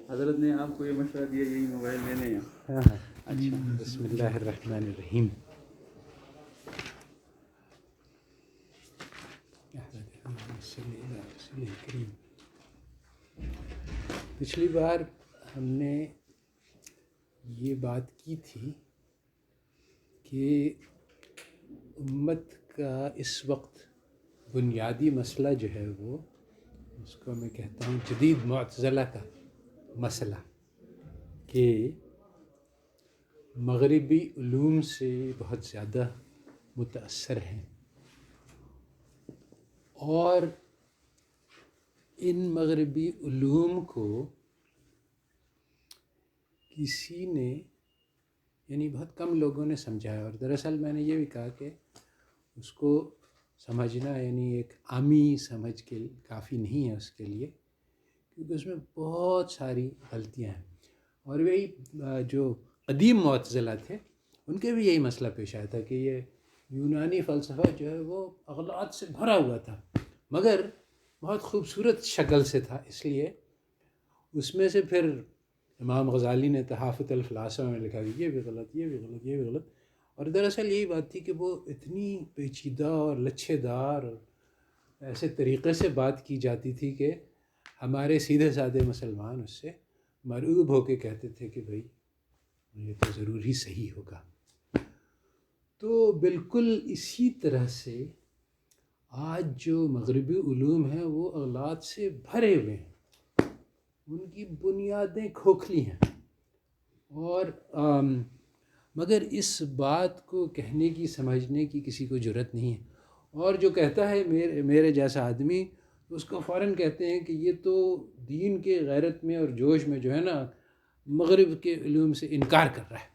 حضرت نے آپ کو یہ مشورہ دیا یہی موبائل لینے ہیں؟ ہاں ہاں. اچھا. بسم اللہ الرحمن الرحیم. پچھلی بار ہم نے یہ بات کی تھی کہ امت کا اس وقت بنیادی مسئلہ جو ہے وہ، اس کو میں کہتا ہوں جدید معتزلہ کا مسئلہ، کہ مغربی علوم سے بہت زیادہ متاثر ہیں، اور ان مغربی علوم کو کسی نے، یعنی بہت کم لوگوں نے سمجھا ہے. اور دراصل میں نے یہ بھی کہا کہ اس کو سمجھنا یعنی ایک عامی سمجھ کے کافی نہیں ہے اس کے لیے، کیونکہ اس میں بہت ساری غلطیاں ہیں. اور وہی جو قدیم معتزلہ تھے ان کے بھی یہی مسئلہ پیش آیا تھا کہ یہ یونانی فلسفہ جو ہے وہ اغلاط سے بھرا ہوا تھا، مگر بہت خوبصورت شکل سے تھا. اس لیے اس میں سے پھر امام غزالی نے تحافظ الفلاسفہ میں لکھا کہ یہ بھی غلط، یہ بھی غلط، یہ بھی غلط. اور دراصل یہی بات تھی کہ وہ اتنی پیچیدہ اور لچھے دار اور ایسے طریقے سے بات کی جاتی تھی کہ ہمارے سیدھے سادے مسلمان اس سے مرعوب ہو کے کہتے تھے کہ بھائی یہ تو ضرور ہی صحیح ہوگا. تو بالکل اسی طرح سے آج جو مغربی علوم ہیں وہ اغلاط سے بھرے ہوئے ہیں، ان کی بنیادیں کھوکھلی ہیں. اور مگر اس بات کو کہنے کی، سمجھنے کی کسی کو جرأت نہیں ہے. اور جو کہتا ہے میرے جیسا آدمی، اس کو فوراً کہتے ہیں کہ یہ تو دین کے غیرت میں اور جوش میں جو ہے نا مغرب کے علوم سے انکار کر رہا ہے.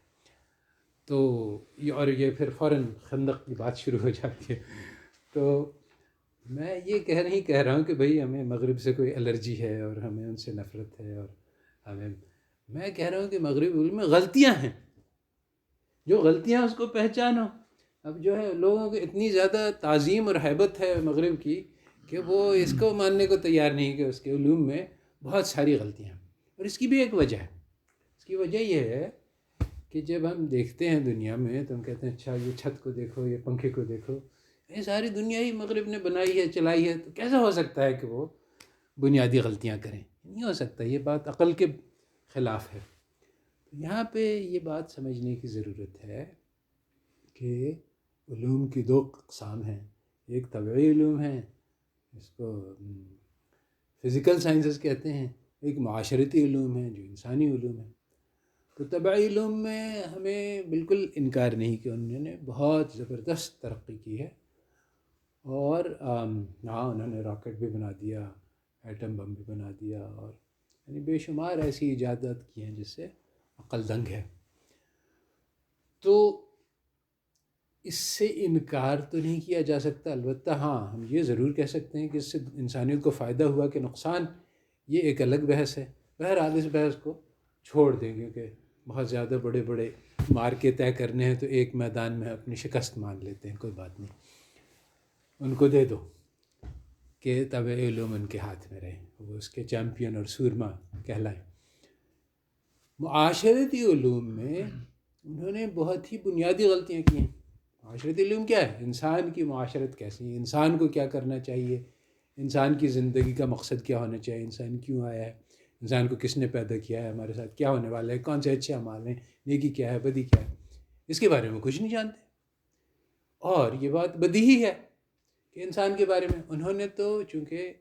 تو اور یہ پھر فوراً خندق کی بات شروع ہو جاتی ہے. تو میں یہ نہیں کہہ رہا ہوں کہ بھئی ہمیں مغرب سے کوئی الرجی ہے اور ہمیں ان سے نفرت ہے، اور میں کہہ رہا ہوں کہ مغرب علوم میں غلطیاں ہیں، جو غلطیاں اس کو پہچانو. اب جو ہے لوگوں کو اتنی زیادہ تعظیم اور ہیبت ہے مغرب کی کہ وہ اس کو ماننے کو تیار نہیں کہ اس کے علوم میں بہت ساری غلطیاں ہیں. اور اس کی بھی ایک وجہ ہے. اس کی وجہ یہ ہے کہ جب ہم دیکھتے ہیں دنیا میں تو ہم کہتے ہیں اچھا یہ چھت کو دیکھو، یہ پنکھے کو دیکھو، یہ ساری دنیا ہی مغرب نے بنائی ہے، چلائی ہے، تو کیسا ہو سکتا ہے کہ وہ بنیادی غلطیاں کریں؟ نہیں ہو سکتا. یہ بات عقل کے خلاف ہے. یہاں پہ یہ بات سمجھنے کی ضرورت ہے کہ علوم کی دو اقسام ہیں. ایک طبعی علوم ہیں، اس کو فزیکل سائنسز کہتے ہیں. ایک معاشرتی علوم ہیں جو انسانی علوم ہیں. تو طبعی علوم میں ہمیں بالکل انکار نہیں کہ انہوں نے بہت زبردست ترقی کی ہے، اور ہاں انہوں نے راکٹ بھی بنا دیا، ایٹم بم بھی بنا دیا، اور یعنی بے شمار ایسی ایجادات کی ہیں جس سے عقل دنگ ہے. تو اس سے انکار تو نہیں کیا جا سکتا. البتہ ہاں ہم یہ ضرور کہہ سکتے ہیں کہ اس سے انسانیت کو فائدہ ہوا کہ نقصان، یہ ایک الگ بحث ہے. بہرحال اس بحث کو چھوڑ دیں، کیونکہ بہت زیادہ بڑے بڑے مارکے طے کرنے ہیں تو ایک میدان میں اپنی شکست مان لیتے ہیں. کوئی بات نہیں، ان کو دے دو کہ طبعی علوم ان کے ہاتھ میں رہیں، وہ اس کے چیمپئن اور سورما کہلائیں. معاشرتی علوم میں انہوں نے بہت ہی بنیادی غلطیاں کی ہیں. معاشرتی علوم کیا ہے؟ انسان کی معاشرت کیسی ہے، انسان کو کیا کرنا چاہیے، انسان کی زندگی کا مقصد کیا ہونا چاہیے، انسان کیوں آیا ہے، انسان کو کس نے پیدا کیا ہے، ہمارے ساتھ کیا ہونے والا ہے، کون سے اچھے اعمال ہیں، نیکی کیا ہے، بدی کیا ہے، اس کے بارے میں کچھ نہیں جانتے. اور یہ بات بدیہی ہے کہ انسان کے بارے میں انہوں نے تو، چونکہ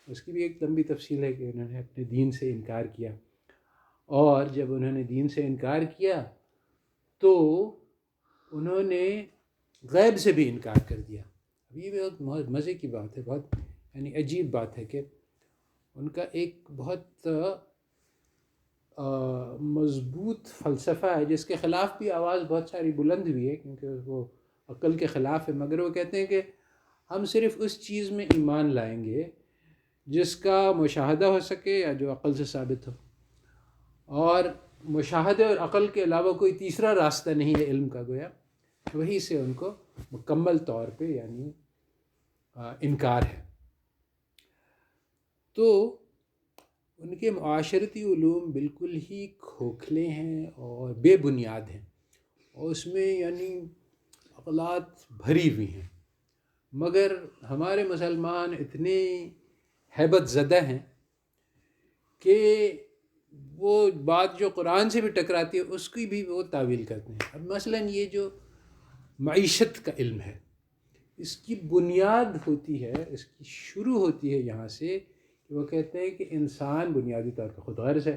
اس کی بھی ایک لمبی تفصیل ہے کہ انہوں نے اپنے دین سے انکار کیا، اور جب انہوں نے دین سے انکار کیا تو انہوں نے غیب سے بھی انکار کر دیا. اب یہ بہت مزے کی بات ہے، بہت یعنی عجیب بات ہے کہ ان کا ایک بہت مضبوط فلسفہ ہے جس کے خلاف بھی آواز بہت ساری بلند ہوئی ہے، کیونکہ وہ عقل کے خلاف ہے. مگر وہ کہتے ہیں کہ ہم صرف اس چیز میں ایمان لائیں گے جس کا مشاہدہ ہو سکے یا جو عقل سے ثابت ہو، اور مشاہدے اور عقل کے علاوہ کوئی تیسرا راستہ نہیں ہے علم کا. گویا وہی سے ان کو مکمل طور پہ یعنی انکار ہے. تو ان کے معاشرتی علوم بالکل ہی کھوکھلے ہیں اور بے بنیاد ہیں، اور اس میں یعنی عقلات بھری ہوئی ہیں، مگر ہمارے مسلمان اتنے ہیبت زدہ ہیں کہ وہ بات جو قرآن سے بھی ٹکراتی ہے اس کی بھی وہ تعویل کرتے ہیں۔ اب مثلاً یہ جو معیشت کا علم ہے، اس کی بنیاد ہوتی ہے، اس کی شروع ہوتی ہے یہاں سے کہ وہ کہتے ہیں کہ انسان بنیادی طور پر خود غرض ہے۔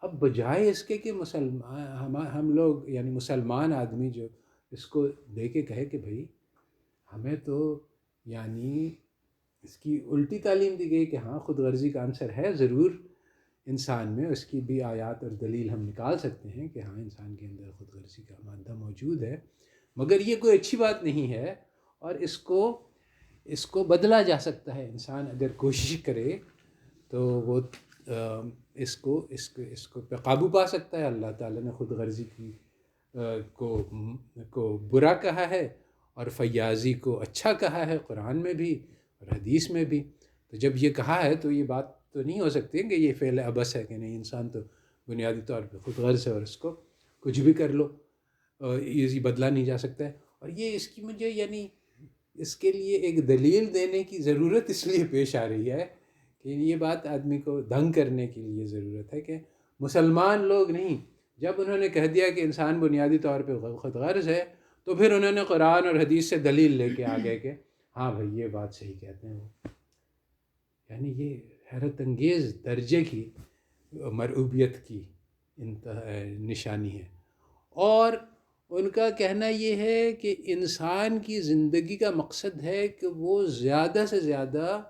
اب بجائے اس کے کہ ہم لوگ یعنی مسلمان آدمی جو اس کو دے کے کہے کہ بھائی ہمیں تو یعنی اس کی الٹی تعلیم دی گئی کہ ہاں خود غرضی کا عنصر ہے ضرور انسان میں، اس کی بھی آیات اور دلیل ہم نکال سکتے ہیں کہ ہاں انسان کے اندر خود غرضی کا مادہ موجود ہے، مگر یہ کوئی اچھی بات نہیں ہے، اور اس کو بدلا جا سکتا ہے۔ انسان اگر کوشش کرے تو وہ اس کو پہ قابو پا سکتا ہے۔ اللہ تعالیٰ نے خود غرضی کی کو برا کہا ہے اور فیاضی کو اچھا کہا ہے، قرآن میں بھی اور حدیث میں بھی۔ تو جب یہ کہا ہے تو یہ بات تو نہیں ہو سکتی کہ یہ فعل عبث ہے کہ نہیں، انسان تو بنیادی طور پہ خود غرض ہے اور اس کو کچھ بھی کر لو، یہ بدلا نہیں جا سکتا ہے۔ اور یہ اس کی مجھے یعنی اس کے لیے ایک دلیل دینے کی ضرورت اس لیے پیش آ رہی ہے کہ یہ بات آدمی کو دنگ کرنے کے لیے ضرورت ہے کہ مسلمان لوگ نہیں، جب انہوں نے کہہ دیا کہ انسان بنیادی طور پہ خود غرض ہے تو پھر انہوں نے قرآن اور حدیث سے دلیل لے کے آ گئے کہ ہاں بھائی یہ بات صحیح کہتے ہیں وہ۔ یعنی یہ حیرت انگیز درجے کی مرعوبیت کی نشانی ہے۔ اور ان کا کہنا یہ ہے کہ انسان کی زندگی کا مقصد ہے کہ وہ زیادہ سے زیادہ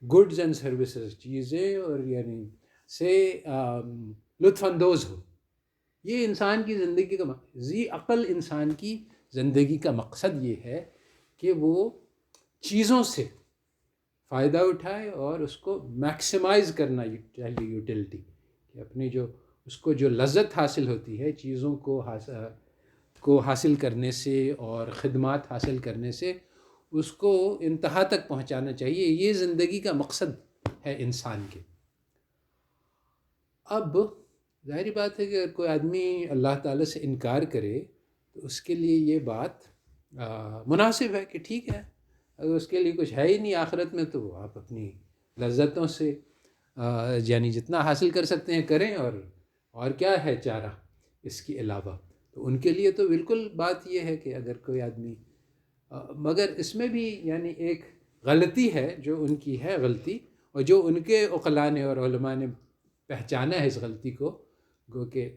گڈز اینڈ سروسز، چیزیں اور یعنی سے لطف اندوز ہو۔ یہ انسان کی زندگی کا ذی عقل انسان کی زندگی کا مقصد یہ ہے کہ وہ چیزوں سے فائدہ اٹھائے اور اس کو میکسیمائز کرنا چاہیے، یوٹیلٹی کہ اپنی جو اس کو جو لذت حاصل ہوتی ہے چیزوں کو حاصل کرنے سے اور خدمات حاصل کرنے سے، اس کو انتہا تک پہنچانا چاہیے۔ یہ زندگی کا مقصد ہے انسان کے۔ اب ظاہری بات ہے کہ اگر کوئی آدمی اللہ تعالیٰ سے انکار کرے تو اس کے لیے یہ بات مناسب ہے کہ ٹھیک ہے، اگر اس کے لیے کچھ ہے ہی نہیں آخرت میں تو آپ اپنی لذتوں سے یعنی جتنا حاصل کر سکتے ہیں کریں، اور کیا ہے چارہ اس کے علاوہ۔ تو ان کے لیے تو بالکل بات یہ ہے کہ اگر کوئی آدمی مگر اس میں بھی یعنی ایک غلطی ہے جو ان کی ہے غلطی، اور جو ان کے عقلاء نے اور علماء نے پہچانا ہے اس غلطی کو، گو کہ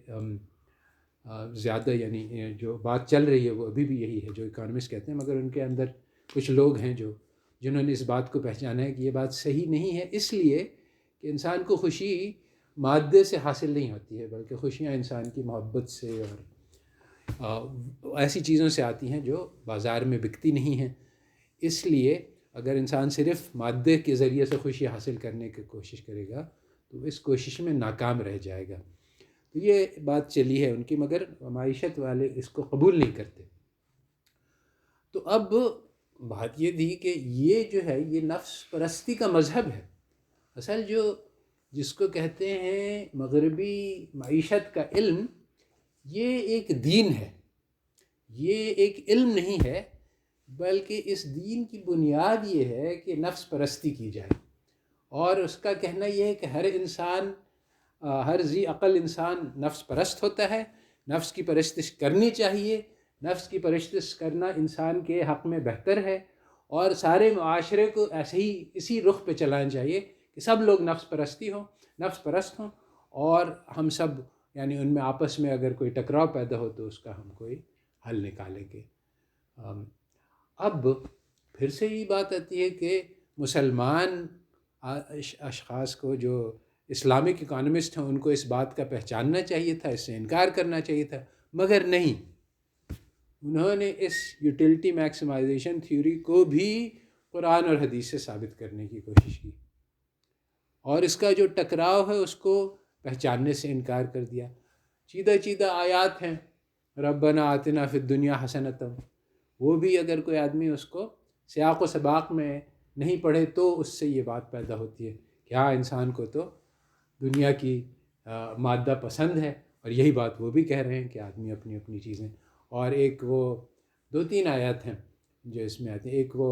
زیادہ یعنی جو بات چل رہی ہے وہ ابھی بھی یہی ہے جو اکانومسٹ کہتے ہیں، مگر ان کے اندر کچھ لوگ ہیں جنہوں نے اس بات کو پہچانا ہے کہ یہ بات صحیح نہیں ہے، اس لیے کہ انسان کو خوشی مادے سے حاصل نہیں ہوتی ہے، بلکہ خوشیاں انسان کی محبت سے اور ایسی چیزوں سے آتی ہیں جو بازار میں بکتی نہیں ہیں۔ اس لیے اگر انسان صرف مادے کے ذریعے سے خوشی حاصل کرنے کی کوشش کرے گا تو اس کوشش میں ناکام رہ جائے گا۔ تو یہ بات چلی ہے ان کی، مگر معیشت والے اس کو قبول نہیں کرتے۔ تو اب بات یہ تھی کہ یہ جو ہے یہ نفس پرستی کا مذہب ہے۔ اصل جس کو کہتے ہیں مغربی معیشت کا علم، یہ ایک دین ہے، یہ ایک علم نہیں ہے، بلکہ اس دین کی بنیاد یہ ہے کہ نفس پرستی کی جائے۔ اور اس کا کہنا یہ ہے کہ ہر ذی عقل انسان نفس پرست ہوتا ہے، نفس کی پرستش کرنی چاہیے، نفس کی پرستش کرنا انسان کے حق میں بہتر ہے، اور سارے معاشرے کو ایسے ہی اسی رخ پہ چلانا چاہیے کہ سب لوگ نفس پرست ہوں، اور ہم سب یعنی ان میں آپس میں اگر کوئی ٹکراؤ پیدا ہو تو اس کا ہم کوئی حل نکالیں گے۔ اب پھر سے یہ بات آتی ہے کہ مسلمان اشخاص کو جو اسلامک اکانومسٹ ہیں ان کو اس بات کا پہچاننا چاہیے تھا، اس سے انکار کرنا چاہیے تھا، مگر نہیں، انہوں نے اس یوٹیلٹی میکسیمائزیشن تھیوری کو بھی قرآن اور حدیث سے ثابت کرنے کی کوشش کی، اور اس کا جو ٹکراؤ ہے اس کو پہچاننے سے انکار کر دیا۔ چیدہ آیات ہیں، ربنا آتنا فی الدنیا حسنۃ، وہ بھی اگر کوئی آدمی اس کو سیاق و سباق میں نہیں پڑھے تو اس سے یہ بات پیدا ہوتی ہے کہ یہاں انسان کو تو دنیا کی مادہ پسند ہے، اور یہی بات وہ بھی کہہ رہے ہیں کہ آدمی اپنی اپنی چیزیں. اور ایک وہ 2-3 آیات ہیں جو اس میں آتے ہیں. ایک وہ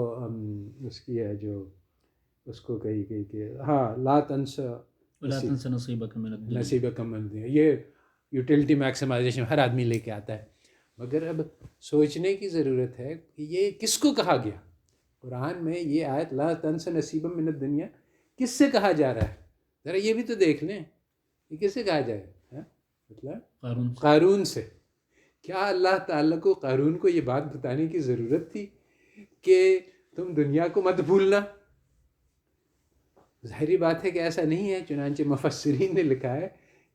اس کی ہے جو اس کو کہی گئی کہ ہاں لا تنس نصیبک من الدنیا. نصیبک من الدنیا، یہ یوٹیلٹی میکسیمائزیشن ہر آدمی لے کے آتا ہے. مگر اب سوچنے کی ضرورت ہے کہ یہ کس کو کہا گیا قرآن میں. یہ آیت لا تنس نصیبا من الدنیا کس سے کہا جا رہا ہے؟ ذرا یہ بھی تو دیکھ لیں، یہ کس سے کہا جائے؟ مطلب قارون سے. کیا اللہ تعالیٰ کو قارون کو یہ بات بتانے کی ضرورت تھی کہ تم دنیا کو مت بھولنا؟ ظاہری بات ہے کہ ایسا نہیں ہے. چنانچہ مفسرین نے لکھا ہے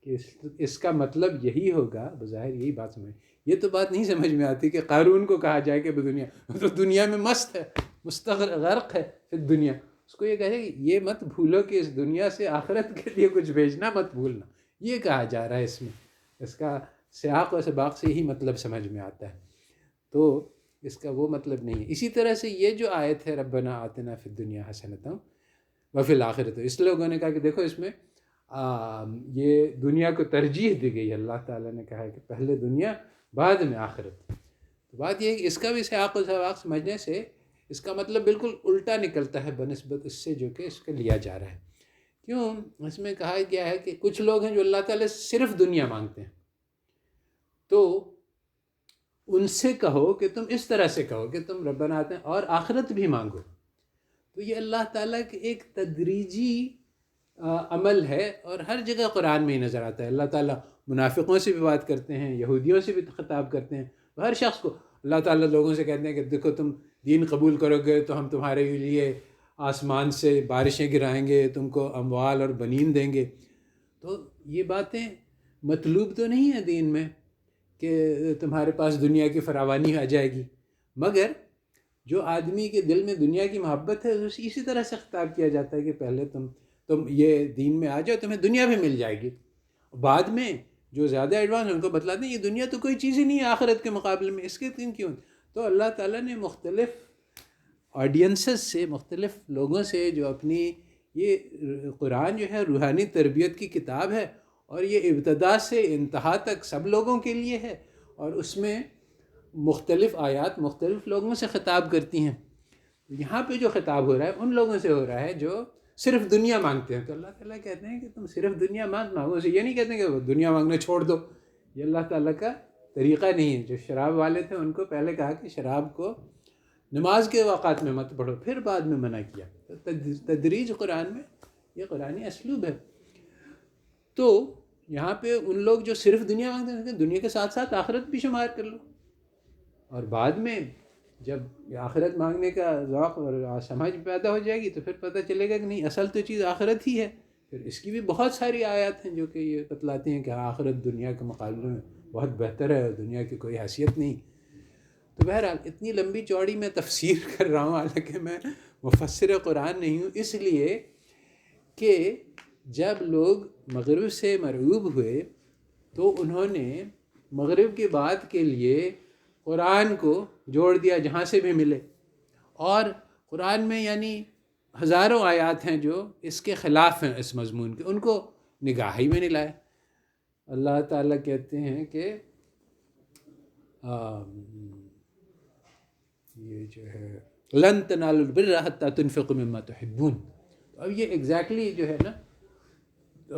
کہ اس کا مطلب یہی ہوگا، بظاہر یہی بات سمجھ. یہ تو بات نہیں سمجھ میں آتی کہ قارون کو کہا جائے کہ تو دنیا میں مست ہے، غرق ہے پھر دنیا. اس کو یہ کہے کہ یہ مت بھولو کہ اس دنیا سے آخرت کے لیے کچھ بھیجنا مت بھولنا، یہ کہا جا رہا ہے اس میں. اس کا سیاق و سباق سے یہی مطلب سمجھ میں آتا ہے، تو اس کا وہ مطلب نہیں ہے. اسی طرح سے یہ جو آیت ہے ربنا آتنا فی الدنیا حسنۃ وفی الآخرۃ، اس لوگوں نے کہا کہ دیکھو اس میں یہ دنیا کو ترجیح دی گئی. اللہ تعالیٰ نے کہا ہے کہ پہلے دنیا بعد میں آخرت. تو بات یہ ہے کہ اس کا بھی سیاق و سباق سمجھنے سے اس کا مطلب بالکل الٹا نکلتا ہے بنسبت اس سے جو کہ اس کا لیا جا رہا ہے. کیوں؟ اس میں کہا گیا ہے کہ کچھ لوگ ہیں جو اللہ تعالیٰ سے صرف دنیا مانگتے ہیں، تو ان سے کہو کہ تم اس طرح سے کہو کہ تم ربنا آتے ہیں اور آخرت بھی مانگو. تو یہ اللہ تعالیٰ کے ایک تدریجی عمل ہے، اور ہر جگہ قرآن میں ہی نظر آتا ہے. اللہ تعالیٰ منافقوں سے بھی بات کرتے ہیں، یہودیوں سے بھی خطاب کرتے ہیں. ہر شخص کو اللہ تعالیٰ لوگوں سے کہتے ہیں کہ دیکھو تم دین قبول کرو گے تو ہم تمہارے لیے آسمان سے بارشیں گرائیں گے، تم کو اموال اور بنین دیں گے. تو یہ باتیں مطلوب تو نہیں ہیں دین میں کہ تمہارے پاس دنیا کی فراوانی آ جائے گی، مگر جو آدمی کے دل میں دنیا کی محبت ہے اسی طرح سے خطاب کیا جاتا ہے کہ پہلے تم یہ دین میں آ جاؤ، تمہیں دنیا بھی مل جائے گی. بعد میں جو زیادہ ایڈوانس ان کو بتلاتے ہیں یہ دنیا تو کوئی چیز ہی نہیں ہے آخرت کے مقابلے میں، اس کے دن کیوں؟ تو اللہ تعالیٰ نے مختلف آڈینسز سے، مختلف لوگوں سے جو اپنی یہ قرآن جو ہے روحانی تربیت کی کتاب ہے، اور یہ ابتدا سے انتہا تک سب لوگوں کے لیے ہے، اور اس میں مختلف آیات مختلف لوگوں سے خطاب کرتی ہیں. یہاں پہ جو خطاب ہو رہا ہے ان لوگوں سے ہو رہا ہے جو صرف دنیا مانگتے ہیں. تو اللہ تعالیٰ کہتے ہیں کہ تم صرف دنیا مانگو. اسے یہ نہیں کہتے ہیں کہ دنیا مانگنا چھوڑ دو، یہ اللہ تعالیٰ کا طریقہ نہیں ہے. جو شراب والے تھے ان کو پہلے کہا کہ شراب کو نماز کے اوقات میں مت پڑھو، پھر بعد میں منع کیا. تدریج قرآن میں یہ قرآنی اسلوب ہے. تو یہاں پہ ان لوگ جو صرف دنیا مانگتے ہیں کہ دنیا کے ساتھ ساتھ آخرت بھی شمار کر لو، اور بعد میں جب آخرت مانگنے کا ذوق اور سمجھ پیدا ہو جائے گی تو پھر پتہ چلے گا کہ نہیں، اصل تو چیز آخرت ہی ہے. پھر اس کی بھی بہت ساری آیات ہیں جو کہ یہ بتلاتی ہیں کہ آخرت دنیا کے مقابلے میں بہت بہتر ہے اور دنیا کی کوئی حیثیت نہیں. تو بہرحال اتنی لمبی چوڑی میں تفسیر کر رہا ہوں، حالانکہ میں مفسر قرآن نہیں ہوں، اس لیے کہ جب لوگ مغرب سے مرعوب ہوئے تو انہوں نے مغرب کی بات کے لیے قرآن کو جوڑ دیا جہاں سے بھی ملے، اور قرآن میں یعنی ہزاروں آیات ہیں جو اس کے خلاف ہیں، اس مضمون کے، ان کو نگاہ ہی میں نہیں لائے. اللہ تعالیٰ کہتے ہیں کہ یہ جو ہے لن تنالوا البر حتی تنفقوا مما تحبون. اب یہ ایگزیکٹلی جو ہے نا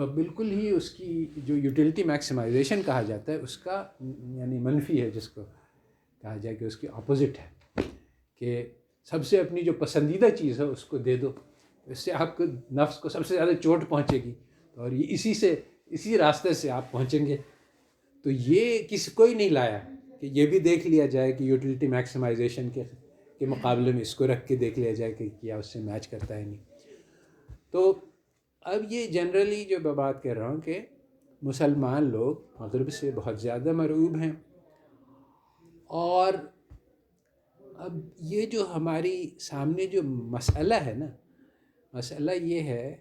بالکل ہی اس کی جو یوٹیلٹی میکسیمائزیشن کہا جاتا ہے اس کا یعنی منفی ہے، جس کو کہا جائے کہ اس کی اپوزٹ ہے کہ سب سے اپنی جو پسندیدہ چیز ہے اس کو دے دو، اس سے آپ کو نفس کو سب سے زیادہ چوٹ پہنچے گی، اور یہ اسی راستے سے آپ پہنچیں گے. تو یہ کوئی نہیں لایا کہ یہ بھی دیکھ لیا جائے کہ یوٹیلٹی میکسیمائزیشن کے مقابلے میں اس کو رکھ کے دیکھ لیا جائے کہ کیا اس سے میچ کرتا ہے نہیں. تو اب یہ جنرلی جو میں بات کر رہا ہوں کہ مسلمان لوگ مغرب سے بہت زیادہ مرعوب ہیں، اور اب یہ جو ہماری سامنے جو مسئلہ ہے نا، مسئلہ یہ ہے،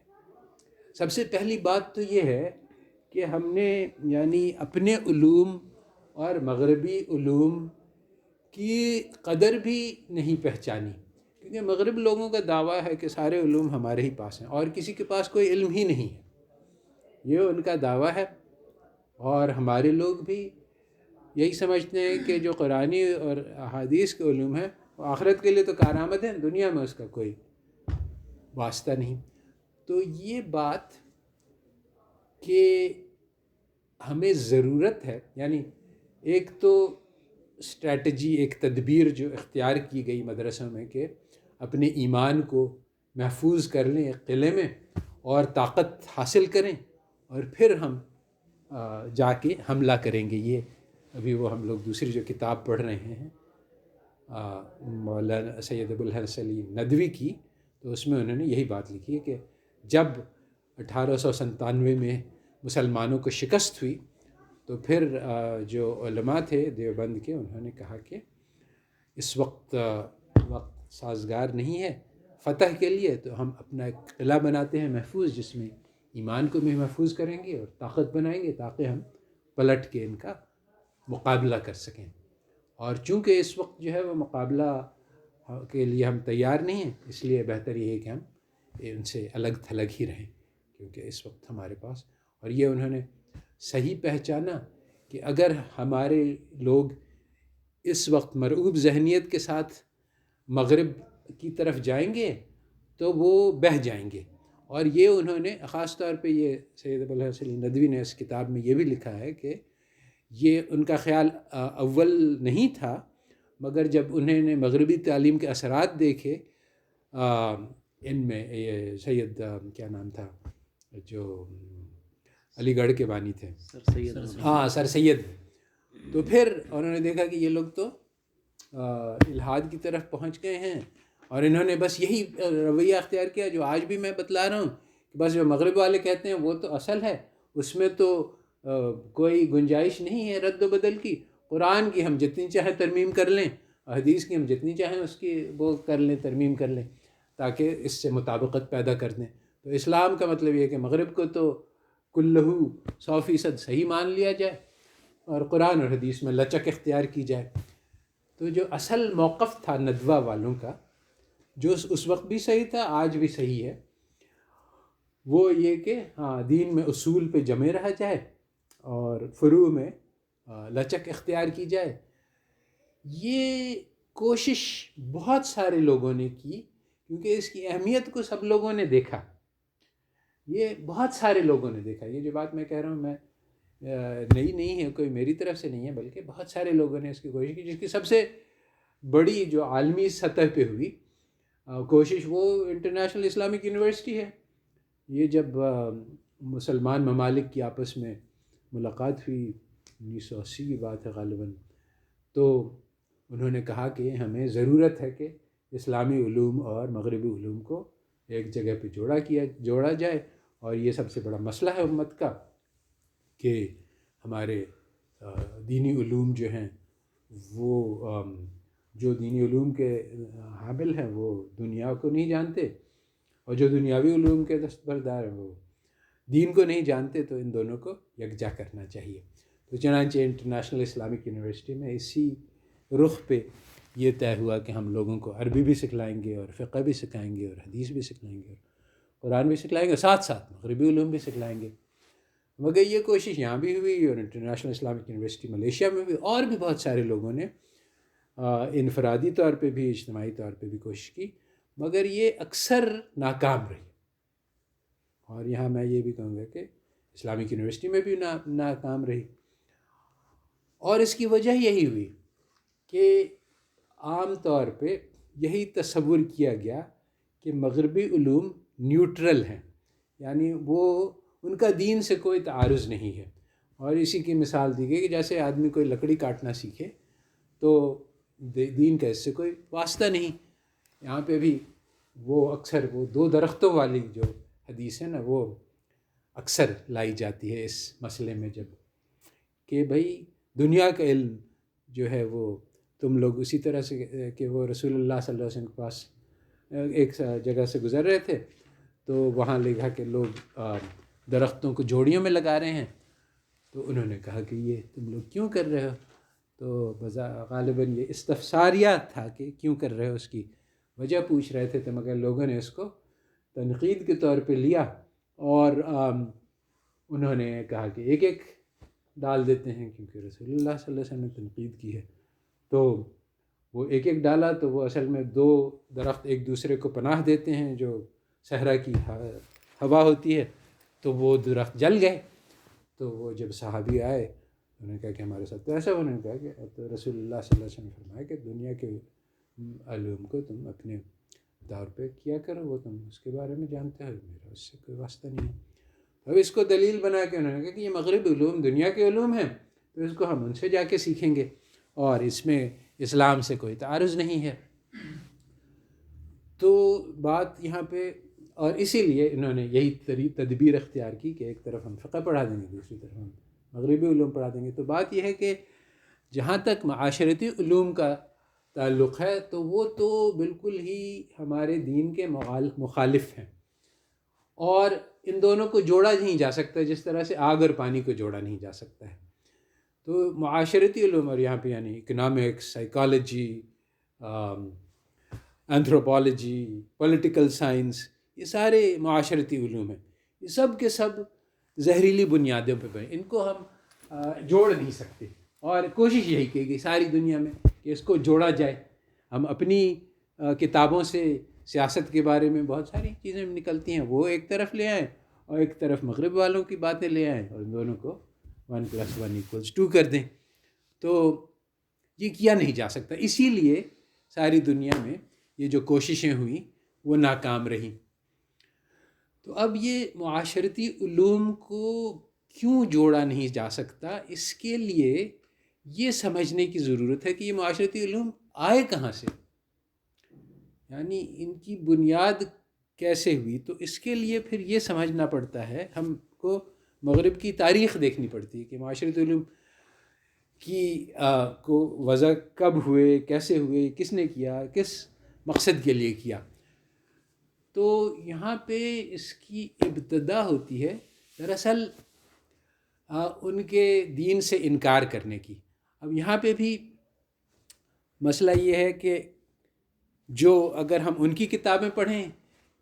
سب سے پہلی بات تو یہ ہے کہ ہم نے یعنی اپنے علوم اور مغربی علوم کی قدر بھی نہیں پہچانی. کیونکہ مغرب لوگوں کا دعویٰ ہے کہ سارے علوم ہمارے ہی پاس ہیں اور کسی کے پاس کوئی علم ہی نہیں ہے، یہ ان کا دعویٰ ہے۔ اور ہمارے لوگ بھی یہی سمجھتے ہیں کہ جو قرآنی اور احادیث کے علوم ہیں وہ آخرت کے لیے تو کارآمد ہیں، دنیا میں اس کا کوئی واسطہ نہیں۔ تو یہ بات کہ ہمیں ضرورت ہے، یعنی ایک تو اسٹریٹجی، ایک تدبیر جو اختیار کی گئی مدرسوں میں کہ اپنے ایمان کو محفوظ کر لیں ایک قلعے میں اور طاقت حاصل کریں اور پھر ہم جا کے حملہ کریں گے۔ یہ ابھی وہ ہم لوگ دوسری جو کتاب پڑھ رہے ہیں مولانا سید ابوالحسن علی ندوی کی، تو اس میں انہوں نے یہی بات لکھی ہے کہ جب 1897 میں مسلمانوں کو شکست ہوئی تو پھر جو علماء تھے دیوبند کے، انہوں نے کہا کہ اس وقت سازگار نہیں ہے فتح کے لیے، تو ہم اپنا ایک قلعہ بناتے ہیں محفوظ، جس میں ایمان کو بھی محفوظ کریں گے اور طاقت بنائیں گے تاکہ ہم پلٹ کے ان کا مقابلہ کر سکیں۔ اور چونکہ اس وقت جو ہے وہ مقابلہ کے لیے ہم تیار نہیں ہیں، اس لیے بہتر یہ ہے کہ ہم ان سے الگ تھلگ ہی رہیں، کیونکہ اس وقت ہمارے پاس، اور یہ انہوں نے صحیح پہچانا کہ اگر ہمارے لوگ اس وقت مرعوب ذہنیت کے ساتھ مغرب کی طرف جائیں گے تو وہ بہہ جائیں گے۔ اور یہ انہوں نے خاص طور پہ یہ سید ابوالحسن ندوی نے اس کتاب میں یہ بھی لکھا ہے کہ یہ ان کا خیال اول نہیں تھا، مگر جب انہوں نے مغربی تعلیم کے اثرات دیکھے ان میں، یہ سید کیا نام تھا جو علی گڑھ کے بانی تھے، سر سید، تو پھر انہوں نے دیکھا کہ یہ لوگ تو الحاد کی طرف پہنچ گئے ہیں، اور انہوں نے بس یہی رویہ اختیار کیا جو آج بھی میں بتلا رہا ہوں کہ بس جو مغرب والے کہتے ہیں وہ تو اصل ہے، اس میں تو کوئی گنجائش نہیں ہے رد و بدل کی، قرآن کی ہم جتنی چاہیں ترمیم کر لیں، حدیث کی ہم جتنی چاہیں اس کی وہ کر لیں، ترمیم کر لیں تاکہ اس سے مطابقت پیدا کر دیں۔ تو اسلام کا مطلب یہ ہے کہ مغرب کو تو کلہو 100% صحیح مان لیا جائے اور قرآن اور حدیث میں لچک اختیار کی جائے۔ تو جو اصل موقف تھا ندوہ والوں کا، جو اس وقت بھی صحیح تھا آج بھی صحیح ہے، وہ یہ کہ ہاں دین میں اصول پہ جمے رہا جائے اور فروع میں لچک اختیار کی جائے۔ یہ کوشش بہت سارے لوگوں نے کی کیونکہ اس کی اہمیت کو سب لوگوں نے دیکھا، یہ بہت سارے لوگوں نے دیکھا۔ یہ جو بات میں کہہ رہا ہوں میں نئی نہیں ہے، کوئی میری طرف سے نہیں ہے، بلکہ بہت سارے لوگوں نے اس کی کوشش کی، جس کی سب سے بڑی جو عالمی سطح پہ ہوئی کوشش وہ انٹرنیشنل اسلامک یونیورسٹی ہے۔ یہ جب مسلمان ممالک کی آپس میں ملاقات ہوئی 1980 کی بات ہے غالباً، تو انہوں نے کہا کہ ہمیں ضرورت ہے کہ اسلامی علوم اور مغربی علوم کو ایک جگہ پہ جوڑا جائے، اور یہ سب سے بڑا مسئلہ ہے امت کا کہ ہمارے دینی علوم جو ہیں وہ جو دینی علوم کے حامل ہیں وہ دنیا کو نہیں جانتے، اور جو دنیاوی علوم کے دستبردار ہیں وہ دین کو نہیں جانتے، تو ان دونوں کو یکجا کرنا چاہیے۔ تو چنانچہ انٹرنیشنل اسلامک یونیورسٹی میں اسی رخ پہ یہ طے ہوا کہ ہم لوگوں کو عربی بھی سکھلائیں گے اور فقہ بھی سکھائیں گے اور حدیث بھی سکھلائیں گے اور قرآن بھی سکھلائیں گے، ساتھ ساتھ مغربی علوم بھی سکھلائیں گے۔ مگر یہ کوشش یہاں بھی ہوئی اور انٹرنیشنل اسلامک یونیورسٹی ملیشیا میں بھی، اور بھی بہت سارے لوگوں نے انفرادی طور پہ بھی اجتماعی طور پہ بھی کوشش کی، مگر یہ اکثر ناکام رہی۔ اور یہاں میں یہ بھی کہوں گا کہ اسلامک یونیورسٹی میں بھی ناکام رہی، اور اس کی وجہ یہی ہوئی کہ عام طور پہ یہی تصور کیا گیا کہ مغربی علوم نیوٹرل ہیں، یعنی وہ ان کا دین سے کوئی تعارض نہیں ہے۔ اور اسی کی مثال دی گئی کہ جیسے آدمی کوئی لکڑی کاٹنا سیکھے تو دین کا اس سے کوئی واسطہ نہیں۔ یہاں پہ بھی وہ اکثر وہ 2 درختوں والی جو حدیث ہے نا، وہ اکثر لائی جاتی ہے اس مسئلے میں، جب کہ بھئی دنیا کا علم جو ہے وہ تم لوگ اسی طرح سے کہ وہ رسول اللہ صلی اللہ علیہ وسلم کے پاس ایک جگہ سے گزر رہے تھے، تو وہاں لکھا کہ لوگ درختوں کو جوڑیوں میں لگا رہے ہیں، تو انہوں نے کہا کہ یہ تم لوگ کیوں کر رہے ہو؟ تو غالباً یہ استفساریہ تھا کہ کیوں کر رہے ہو اس کی وجہ پوچھ رہے تھے، تو مگر لوگوں نے اس کو تنقید کے طور پہ لیا اور انہوں نے کہا کہ ایک ایک ڈال دیتے ہیں، کیونکہ رسول اللہ صلی اللہ علیہ وسلم نے تنقید کی ہے، تو وہ ایک ایک ڈالا تو وہ اصل میں دو درخت ایک دوسرے کو پناہ دیتے ہیں، جو صحرا کی ہوا ہوتی ہے، تو وہ درخت جل گئے۔ تو وہ جب صحابی آئے انہوں نے کہا کہ ہمارے ساتھ تو ایسا، انہوں نے کہا کہ تو رسول اللہ صلی اللہ علیہ وسلم نے فرمایا کہ دنیا کے علوم کو تم اپنے دور پہ کیا کرو، وہ تم اس کے بارے میں جانتے ہو، میرا اس سے کوئی واسطہ نہیں ہے۔ اب اس کو دلیل بنا کے انہوں نے کہا کہ یہ مغربی علوم دنیا کے علوم ہیں، تو اس کو ہم ان سے جا کے سیکھیں گے، اور اس میں اسلام سے کوئی تعارض نہیں ہے۔ تو بات یہاں پہ، اور اسی لیے انہوں نے یہی تدبیر اختیار کی کہ ایک طرف ہم فقہ پڑھا دیں گے، دوسری طرف ہم مغربی علوم پڑھا دیں گے۔ تو بات یہ ہے کہ جہاں تک معاشرتی علوم کا تعلق ہے تو وہ تو بالکل ہی ہمارے دین کے مخالف ہیں، اور ان دونوں کو جوڑا نہیں جا سکتا جس طرح سے آگ اور پانی کو جوڑا نہیں جا سکتا ہے۔ تو معاشرتی علوم، اور یہاں پہ یعنی economics, psychology, anthropology, political science, یہ سارے معاشرتی علوم ہیں، یہ سب کے سب زہریلی بنیادوں پہ بنے، ان کو ہم جوڑ نہیں سکتے، اور کوشش یہی کی گئی ساری دنیا میں کہ اس کو جوڑا جائے۔ ہم اپنی کتابوں سے سیاست کے بارے میں بہت ساری چیزیں نکلتی ہیں، وہ ایک طرف لے آئیں، اور ایک طرف مغرب والوں کی باتیں لے آئیں، اور ان دونوں کو 1+1=2 کر دیں۔ تو یہ کیا نہیں جا سکتا، اسی لیے ساری دنیا میں یہ جو کوششیں ہوئیں وہ ناکام رہیں۔ تو اب یہ معاشرتی علوم کو کیوں جوڑا نہیں جا سکتا، اس کے لیے یہ سمجھنے کی ضرورت ہے کہ یہ معاشرتی علوم آئے کہاں سے، یعنی ان کی بنیاد کیسے ہوئی۔ تو اس کے لیے پھر یہ سمجھنا پڑتا ہے، ہم کو مغرب کی تاریخ دیکھنی پڑتی ہے کہ معاشرتی علوم کی کو وضع کب ہوئے، کیسے ہوئے، کس نے کیا، کس مقصد کے لیے کیا۔ تو یہاں پہ اس کی ابتدا ہوتی ہے دراصل ان کے دین سے انکار کرنے کی۔ اب یہاں پہ بھی مسئلہ یہ ہے کہ جو اگر ہم ان کی کتابیں پڑھیں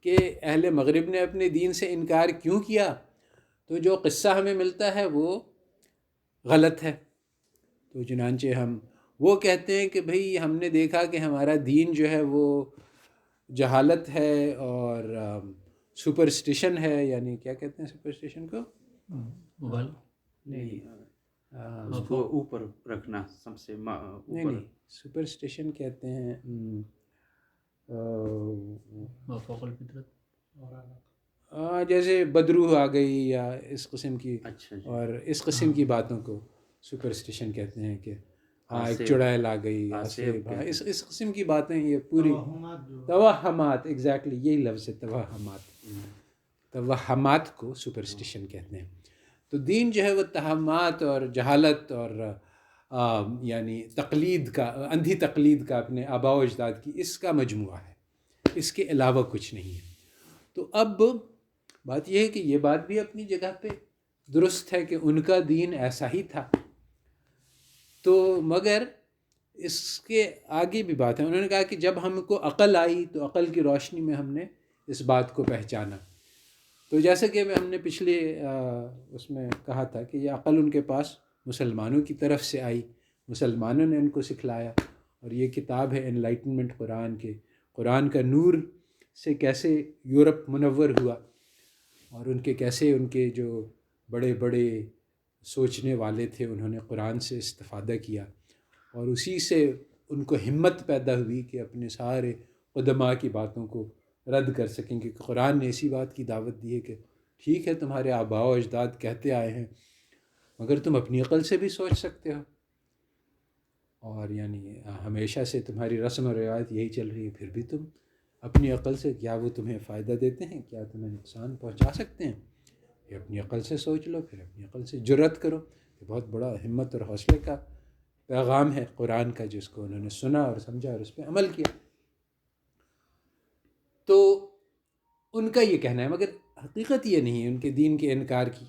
کہ اہل مغرب نے اپنے دین سے انکار کیوں کیا، تو جو قصہ ہمیں ملتا ہے وہ غلط ہے۔ تو چنانچہ ہم وہ کہتے ہیں کہ بھئی ہم نے دیکھا کہ ہمارا دین جو ہے وہ جہالت ہے اور سپرسٹیشن ہے، یعنی کیا کہتے ہیں سپرسٹیشن کو؟ نہیں، اس کو اوپر رکھنا، سب سے اوپر۔ نہیں، سپرسٹیشن کہتے ہیں فوق الفطرت، جیسے بدروح آ گئی یا اس قسم کی، اچھا جی، اور اس قسم کی باتوں کو سپرسٹیشن کہتے ہیں کہ ہاں ایک چڑیل آ گئی، اس قسم کی باتیں، یہ پوری توہمات، ایگزیکٹلی یہی لفظ ہے، توہمات کو سپرسٹیشن کہتے ہیں۔ تو دین جو ہے وہ توہمات اور جہالت اور یعنی تقلید کا، اندھی تقلید کا اپنے آباء و اجداد کی، اس کا مجموعہ ہے، اس کے علاوہ کچھ نہیں ہے۔ تو اب بات یہ ہے کہ یہ بات بھی اپنی جگہ پہ درست ہے کہ ان کا دین ایسا ہی تھا، تو مگر اس کے آگے بھی بات ہے۔ انہوں نے کہا کہ جب ہم کو عقل آئی تو عقل کی روشنی میں ہم نے اس بات کو پہچانا۔ تو جیسا کہ ہم نے پچھلے اس میں کہا تھا کہ یہ عقل ان کے پاس مسلمانوں کی طرف سے آئی، مسلمانوں نے ان کو سکھلایا، اور یہ کتاب ہے انلائٹنمنٹ قرآن کے، قرآن کا نور سے کیسے یورپ منور ہوا، اور ان کے کیسے ان کے جو بڑے بڑے سوچنے والے تھے انہوں نے قرآن سے استفادہ کیا، اور اسی سے ان کو ہمت پیدا ہوئی کہ اپنے سارے قدماء کی باتوں کو رد کر سکیں، کہ قرآن نے اسی بات کی دعوت دی ہے کہ ٹھیک ہے تمہارے آباء و اجداد کہتے آئے ہیں، مگر تم اپنی عقل سے بھی سوچ سکتے ہو، اور یعنی ہمیشہ سے تمہاری رسم و روایت یہی چل رہی ہے، پھر بھی تم اپنی عقل سے، کیا وہ تمہیں فائدہ دیتے ہیں، کیا تمہیں نقصان پہنچا سکتے ہیں؟ یہ اپنی عقل سے سوچ لو، پھر اپنی عقل سے جرأت کرو۔ یہ بہت بڑا ہمت اور حوصلے کا پیغام ہے قرآن کا، جس کو انہوں نے سنا اور سمجھا اور اس پہ عمل کیا۔ تو ان کا یہ کہنا ہے، مگر حقیقت یہ نہیں ہے ان کے دین کے انکار کی۔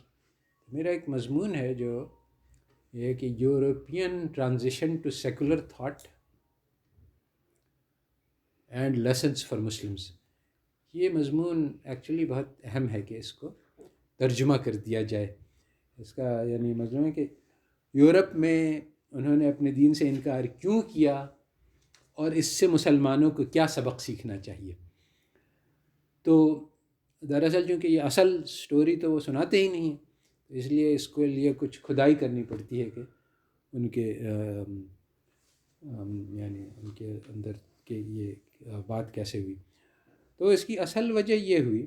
میرا ایک مضمون ہے جو یہ ہے کہ European transition to secular thought and lessons for Muslims. یہ مضمون ایکچولی بہت اہم ہے کہ اس کو ترجمہ کر دیا جائے. اس کا یعنی مضمون ہے کہ یورپ میں انہوں نے اپنے دین سے انکار کیوں کیا اور اس سے مسلمانوں کو کیا سبق سیکھنا چاہیے. تو دراصل چونکہ یہ اصل سٹوری تو وہ سناتے ہی نہیں ہیں، اس لیے اس کے لیے کچھ کھدائی کرنی پڑتی ہے کہ ان کے یعنی ان کے اندر کہ یہ بات کیسے ہوئی. تو اس کی اصل وجہ یہ ہوئی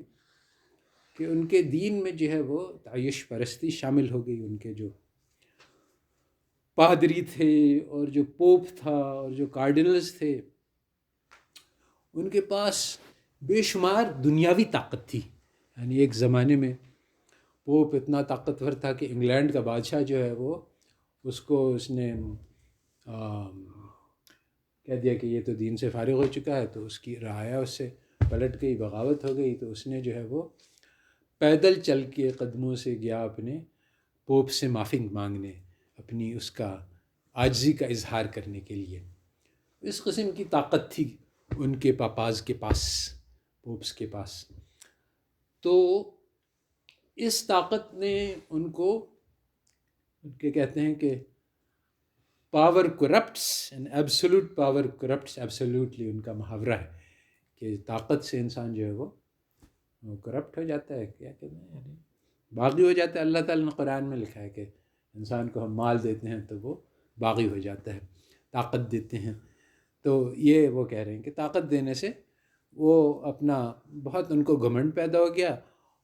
کہ ان کے دین میں جو ہے وہ تعیش پرستی شامل ہو گئی. ان کے جو پادری تھے اور جو پوپ تھا اور جو کارڈنلز تھے، ان کے پاس بے شمار دنیاوی طاقت تھی. یعنی ایک زمانے میں پوپ اتنا طاقتور تھا کہ انگلینڈ کا بادشاہ جو ہے وہ اس نے کہہ دیا کہ یہ تو دین سے فارغ ہو چکا ہے، تو اس کی رعایا اس سے پلٹ گئی، بغاوت ہو گئی. تو اس نے جو ہے وہ پیدل چل کے قدموں سے گیا اپنے پوپ سے معافی مانگنے، اپنی اس کا عاجزی کا اظہار کرنے کے لیے. اس قسم کی طاقت تھی ان کے پاپاز کے پاس، پوپس کے پاس. تو اس طاقت نے ان کو کہتے ہیں کہ power corrupts and absolute power corrupts absolutely, ان کا محاورہ ہے کہ طاقت سے انسان جو ہے وہ کرپٹ ہو جاتا ہے، کیا کہتے ہیں یعنی باغی ہو جاتا ہے. اللہ تعالیٰ نے قرآن میں لکھا ہے کہ انسان کو ہم مال دیتے ہیں تو وہ باغی ہو جاتا ہے، طاقت دیتے ہیں. تو یہ وہ کہہ رہے ہیں کہ طاقت دینے سے وہ اپنا بہت ان کو گھمنڈ پیدا ہو گیا،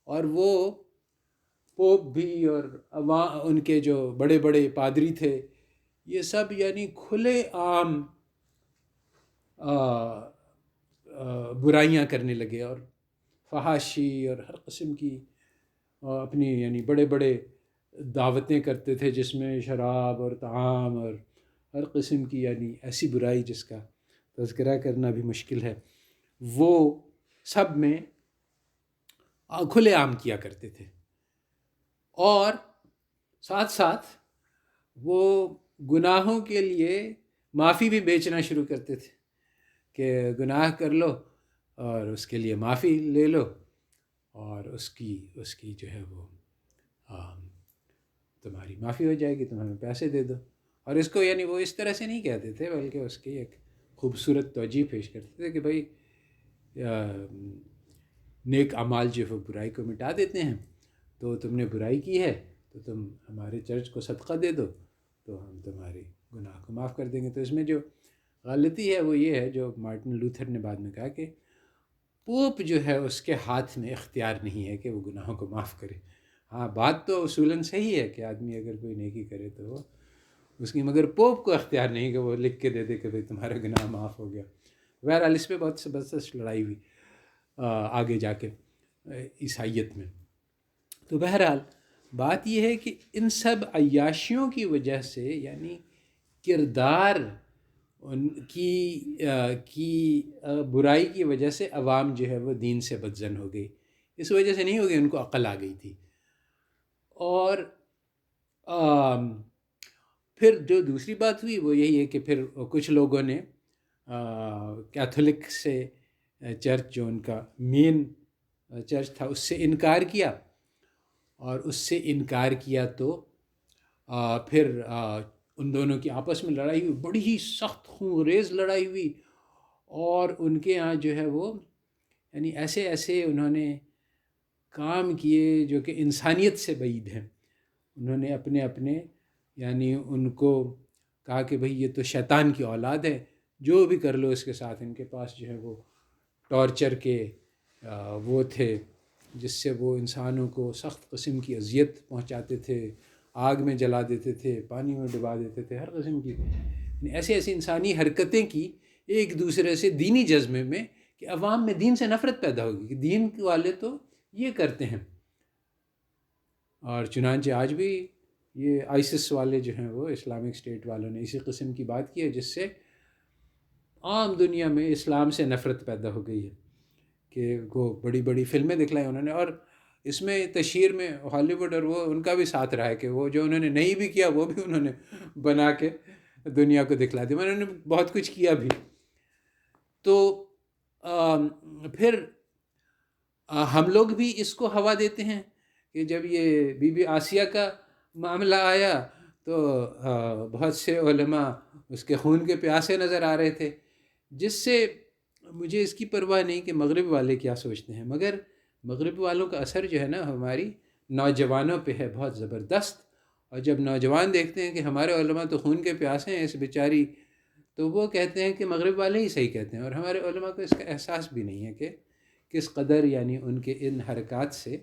اور وہ پوپ بھی اور ان کے جو بڑے بڑے پادری تھے، یہ سب یعنی کھلے عام برائیاں کرنے لگے اور فحاشی اور ہر قسم کی اپنی یعنی بڑے بڑے دعوتیں کرتے تھے جس میں شراب اور طعام اور ہر قسم کی یعنی ایسی برائی جس کا تذکرہ کرنا بھی مشکل ہے، وہ سب میں کھلے عام کیا کرتے تھے. اور ساتھ ساتھ وہ گناہوں کے لیے معافی بھی بیچنا شروع کرتے تھے کہ گناہ کر لو اور اس کے لیے معافی لے لو، اور اس کی جو ہے وہ تمہاری معافی ہو جائے گی، تم ہمیں پیسے دے دو. اور اس کو یعنی وہ اس طرح سے نہیں کہتے تھے، بلکہ اس کی ایک خوبصورت توجہ پیش کرتے تھے کہ بھائی نیک اعمال جو ہے برائی کو مٹا دیتے ہیں. تو تم نے برائی کی ہے تو تم ہمارے چرچ کو صدقہ دے دو تو ہم تمہارے گناہ کو معاف کر دیں گے. تو اس میں جو غلطی ہے وہ یہ ہے جو مارٹن لوتھر نے بعد میں کہا کہ پوپ جو ہے اس کے ہاتھ میں اختیار نہیں ہے کہ وہ گناہوں کو معاف کرے. ہاں بات تو اصولاً صحیح ہے کہ آدمی اگر کوئی نیکی کرے تو وہ اس کی، مگر پوپ کو اختیار نہیں کہ وہ لکھ کے دے دے کہ بھائی تمہارا گناہ معاف ہو گیا. بہرحال اس پہ بہت زبردست لڑائی ہوئی آگے جا کے عیسائیت میں. تو بہرحال بات یہ ہے کہ ان سب عیاشیوں کی وجہ سے یعنی کردار ان کی برائی کی وجہ سے عوام جو ہے وہ دین سے بدظن ہو گئی. اس وجہ سے نہیں ہو گئی، ان کو عقل آ گئی تھی. اور پھر جو دوسری بات ہوئی وہ یہی ہے کہ پھر کچھ لوگوں نے کیتھولک سے چرچ جو ان کا مین چرچ تھا اس سے انکار کیا، اور اس سے انکار کیا تو پھر ان دونوں کی آپس میں لڑائی ہوئی، بڑی ہی سخت خونریز لڑائی ہوئی. اور ان کے ہاں جو ہے وہ یعنی ایسے انہوں نے کام کیے جو کہ انسانیت سے بعید ہیں. انہوں نے اپنے یعنی ان کو کہا کہ بھئی یہ تو شیطان کی اولاد ہے، جو بھی کر لو اس کے ساتھ. ان کے پاس جو ہے وہ ٹارچر کے وہ تھے جس سے وہ انسانوں کو سخت قسم کی اذیت پہنچاتے تھے، آگ میں جلا دیتے تھے، پانی میں ڈبا دیتے تھے، ہر قسم کی ایسی انسانی حرکتیں کی ایک دوسرے سے دینی جذبے میں کہ عوام میں دین سے نفرت پیدا ہوگی کہ دین والے تو یہ کرتے ہیں. اور چنانچہ آج بھی یہ آئسس والے جو ہیں وہ اسلامک اسٹیٹ والوں نے اسی قسم کی بات کی ہے جس سے عام دنیا میں اسلام سے نفرت پیدا ہو گئی ہے کہ وہ بڑی بڑی فلمیں دکھلائیں انہوں نے. اور اس میں تشہیر میں ہالی ووڈ اور وہ ان کا بھی ساتھ رہا ہے کہ وہ جو انہوں نے نہیں بھی کیا وہ بھی انہوں نے بنا کے دنیا کو دکھلا دیا. انہوں نے بہت کچھ کیا بھی. تو پھر ہم لوگ بھی اس کو ہوا دیتے ہیں کہ جب یہ بی بی آسیہ کا معاملہ آیا تو بہت سے علماء اس کے خون کے پیاسے نظر آ رہے تھے، جس سے مجھے اس کی پرواہ نہیں کہ مغرب والے کیا سوچتے ہیں، مگر مغرب والوں کا اثر جو ہے نا ہماری نوجوانوں پہ ہے بہت زبردست. اور جب نوجوان دیکھتے ہیں کہ ہمارے علماء تو خون کے پیاسے ہیں اس بیچاری، تو وہ کہتے ہیں کہ مغرب والے ہی صحیح کہتے ہیں. اور ہمارے علماء کو اس کا احساس بھی نہیں ہے کہ کس قدر یعنی ان کے ان حرکات سے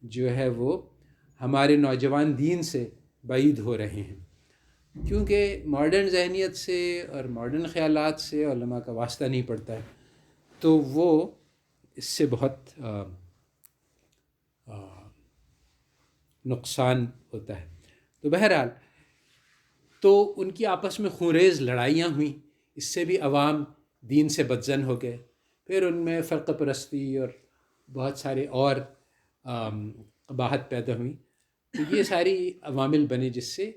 جو ہے وہ ہمارے نوجوان دین سے بعید ہو رہے ہیں، کیونکہ ماڈرن ذہنیت سے اور ماڈرن خیالات سے علماء کا واسطہ نہیں پڑتا ہے، تو وہ اس سے بہت نقصان ہوتا ہے. تو بہرحال تو ان کی آپس میں خونریز لڑائیاں ہوئیں، اس سے بھی عوام دین سے بدظن ہو گئے. پھر ان میں فرقہ پرستی اور بہت سارے اور قباحت پیدا ہوئی. تو یہ ساری عوامل بنے جس سے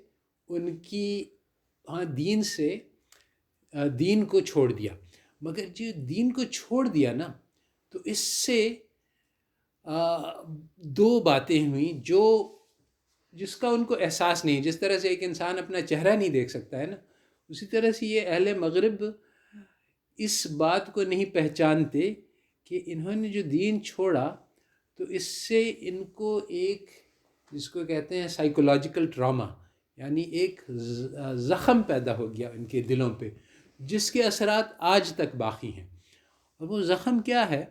ان کی دین سے دین کو چھوڑ دیا. مگر جو دین کو چھوڑ دیا نا تو اس سے دو باتیں ہوئیں جس کا ان کو احساس نہیں. جس طرح سے ایک انسان اپنا چہرہ نہیں دیکھ سکتا ہے نا، اسی طرح سے یہ اہل مغرب اس بات کو نہیں پہچانتے کہ انہوں نے جو دین چھوڑا تو اس سے ان کو ایک جس کو کہتے ہیں سائیکولوجیکل ٹراما، یعنی ایک زخم پیدا ہو گیا ان کے دلوں پہ، جس کے اثرات آج تک باقی ہیں. اور وہ زخم کیا ہے،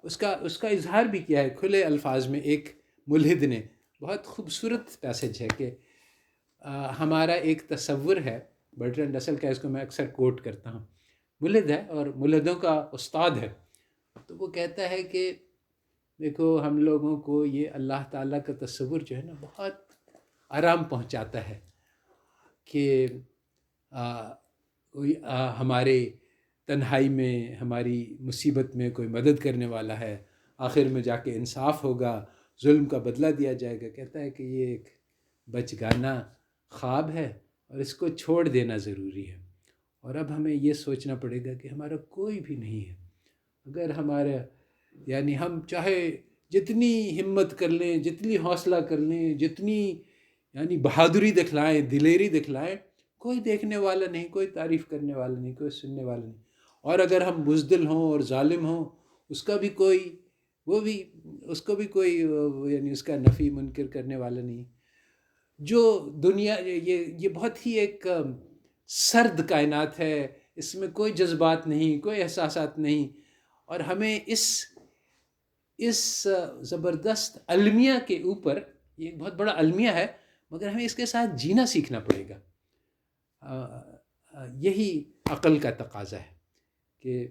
اس کا اظہار بھی کیا ہے کھلے الفاظ میں. ایک ملحد نے بہت خوبصورت پیسج ہے کہ ہمارا ایک تصور ہے، برٹرینڈ رسل کا، اس کو میں اکثر کوٹ کرتا ہوں، ملحد ہے اور ملحدوں کا استاد ہے. تو وہ کہتا ہے کہ دیکھو ہم لوگوں کو یہ اللہ تعالیٰ کا تصور جو ہے نا بہت آرام پہنچاتا ہے کہ کوئی ہمارے تنہائی میں ہماری مصیبت میں کوئی مدد کرنے والا ہے، آخر میں جا کے انصاف ہوگا، ظلم کا بدلہ دیا جائے گا. کہتا ہے کہ یہ ایک بچگانہ خواب ہے اور اس کو چھوڑ دینا ضروری ہے. اور اب ہمیں یہ سوچنا پڑے گا کہ ہمارا کوئی بھی نہیں ہے. اگر ہمارا یعنی ہم چاہے جتنی ہمت کر لیں، جتنی حوصلہ کر لیں، جتنی یعنی بہادری دکھلائیں، دلیری دکھلائیں، کوئی دیکھنے والا نہیں، کوئی تعریف کرنے والا نہیں، کوئی سننے والا نہیں. اور اگر ہم بزدل ہوں اور ظالم ہوں، اس کا بھی کوئی اس کو بھی کوئی یعنی اس کا نفی منکر کرنے والا نہیں. جو دنیا یہ بہت ہی ایک سرد کائنات ہے، اس میں کوئی جذبات نہیں، کوئی احساسات نہیں. اور ہمیں اس زبردست المیہ کے اوپر، یہ ایک بہت بڑا المیہ ہے، مگر ہمیں اس کے ساتھ جینا سیکھنا پڑے گا. یہی عقل کا تقاضا ہے کہ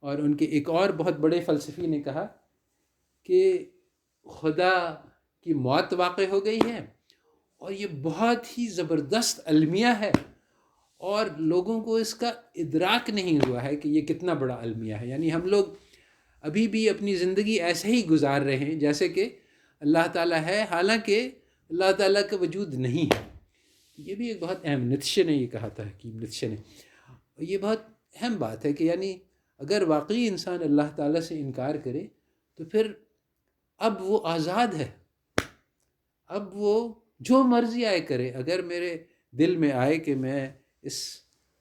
اور ان کے ایک اور بہت بڑے فلسفی نے کہا کہ خدا کی موت واقع ہو گئی ہے اور یہ بہت ہی زبردست المیہ ہے اور لوگوں کو اس کا ادراک نہیں ہوا ہے کہ یہ کتنا بڑا المیہ ہے. یعنی ہم لوگ ابھی بھی اپنی زندگی ایسے ہی گزار رہے ہیں جیسے کہ اللہ تعالیٰ ہے، حالانکہ اللہ تعالیٰ کا وجود نہیں ہے. یہ بھی ایک بہت اہم، نیتشے نے یہ کہا تھا، حکیم نیتشے نے. یہ بہت اہم بات ہے کہ یعنی اگر واقعی انسان اللہ تعالیٰ سے انکار کرے تو پھر اب وہ آزاد ہے، اب وہ جو مرضی آئے کرے. اگر میرے دل میں آئے کہ میں اس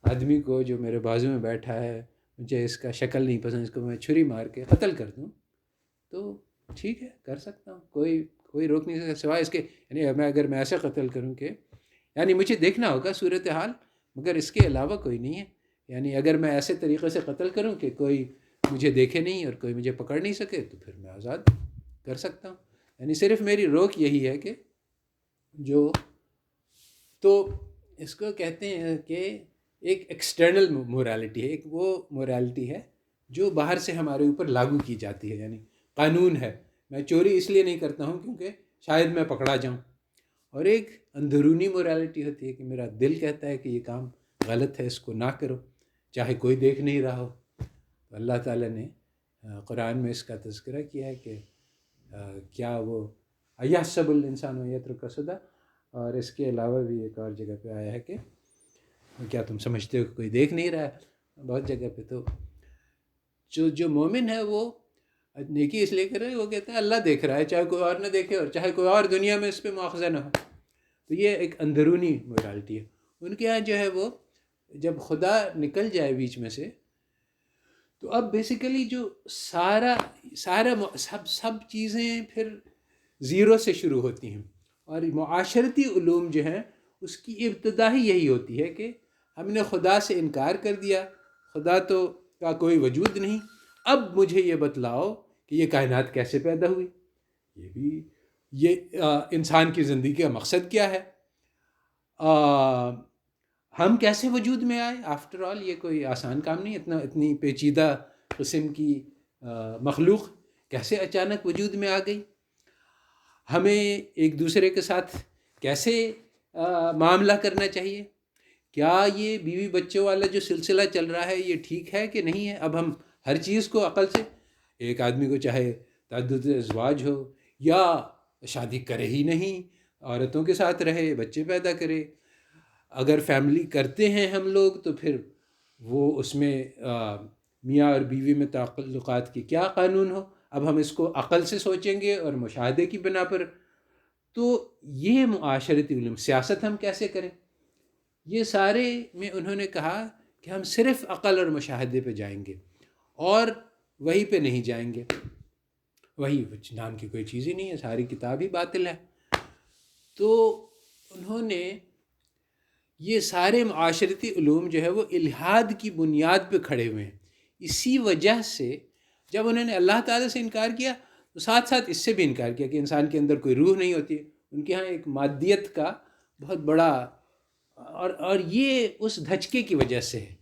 آدمی کو جو میرے بازو میں بیٹھا ہے، مجھے اس کا شکل نہیں پسند، اس کو میں چھری مار کے قتل کر دوں، تو ٹھیک ہے، کر سکتا ہوں، کوئی روک نہیں سکتا سوائے اس کے یعنی اگر میں ایسے قتل کروں کہ یعنی مجھے دیکھنا ہوگا صورتحال، مگر اس کے علاوہ کوئی نہیں ہے. یعنی اگر میں ایسے طریقے سے قتل کروں کہ کوئی مجھے دیکھے نہیں اور کوئی مجھے پکڑ نہیں سکے تو پھر میں آزاد کر سکتا ہوں. یعنی صرف میری روک یہی ہے کہ تو اس کو کہتے ہیں کہ ایک ایکسٹرنل موریلٹی ہے، ایک وہ موریلٹی ہے جو باہر سے ہمارے اوپر لاگو کی جاتی ہے. یعنی قانون ہے، میں چوری اس لیے نہیں کرتا ہوں کیونکہ شاید میں پکڑا جاؤں. اور ایک اندرونی موریلٹی ہوتی ہے کہ میرا دل کہتا ہے کہ یہ کام غلط ہے، اس کو نہ کرو، چاہے کوئی دیکھ نہیں رہا ہو. اللہ تعالیٰ نے قرآن میں اس کا تذکرہ کیا ہے کہ کیا وہ ایحسب الانسان یترک سدی، اور اس کے علاوہ بھی ایک اور جگہ پہ آیا ہے کہ کیا تم سمجھتے ہو کہ کوئی دیکھ نہیں رہا ہے، بہت جگہ پہ. تو جو مومن ہے وہ نیکی اس لیے کر رہا ہے، وہ کہتا ہے اللہ دیکھ رہا ہے، چاہے کوئی اور نہ دیکھے اور چاہے کوئی اور دنیا میں اس پہ مواخذہ نہ ہو. تو یہ ایک اندرونی مورالٹی ہے. ان کے ہاں جو ہے وہ جب خدا نکل جائے بیچ میں سے تو اب بیسیکلی جو سارا سب چیزیں پھر زیرو سے شروع ہوتی ہیں. اور معاشرتی علوم جو ہیں اس کی ابتدا ہی یہی ہوتی ہے کہ ہم نے خدا سے انکار کر دیا، خدا تو کا کوئی وجود نہیں، اب مجھے یہ بتلاؤ کہ یہ کائنات کیسے پیدا ہوئی، یہ انسان کی زندگی کا مقصد کیا ہے، ہم کیسے وجود میں آئے. آفٹر آل یہ کوئی آسان کام نہیں، اتنی پیچیدہ قسم کی مخلوق کیسے اچانک وجود میں آ گئی، ہمیں ایک دوسرے کے ساتھ کیسے معاملہ کرنا چاہیے، کیا یہ بیوی بچوں والا جو سلسلہ چل رہا ہے یہ ٹھیک ہے کہ نہیں ہے. اب ہم ہر چیز کو عقل سے، ایک آدمی کو چاہے تعدد ازواج ہو یا شادی کرے ہی نہیں، عورتوں کے ساتھ رہے، بچے پیدا کرے، اگر فیملی کرتے ہیں ہم لوگ تو پھر وہ اس میں میاں اور بیوی میں تعلقات کی کیا قانون ہو. اب ہم اس کو عقل سے سوچیں گے اور مشاہدے کی بنا پر. تو یہ معاشرتی علوم، سیاست ہم کیسے کریں، یہ سارے میں انہوں نے کہا کہ ہم صرف عقل اور مشاہدے پہ جائیں گے اور وہی پہ نہیں جائیں گے. وہی نام کی کوئی چیز ہی نہیں ہے، ساری کتاب ہی باطل ہے. تو انہوں نے یہ سارے معاشرتی علوم جو ہے وہ الحاد کی بنیاد پہ کھڑے ہوئے ہیں. اسی وجہ سے جب انہوں نے اللہ تعالیٰ سے انکار کیا تو ساتھ ساتھ اس سے بھی انکار کیا کہ انسان کے اندر کوئی روح نہیں ہوتی ہے. ان کے ہاں ایک مادیت کا بہت بڑا اور یہ اس دھچکے کی وجہ سے ہے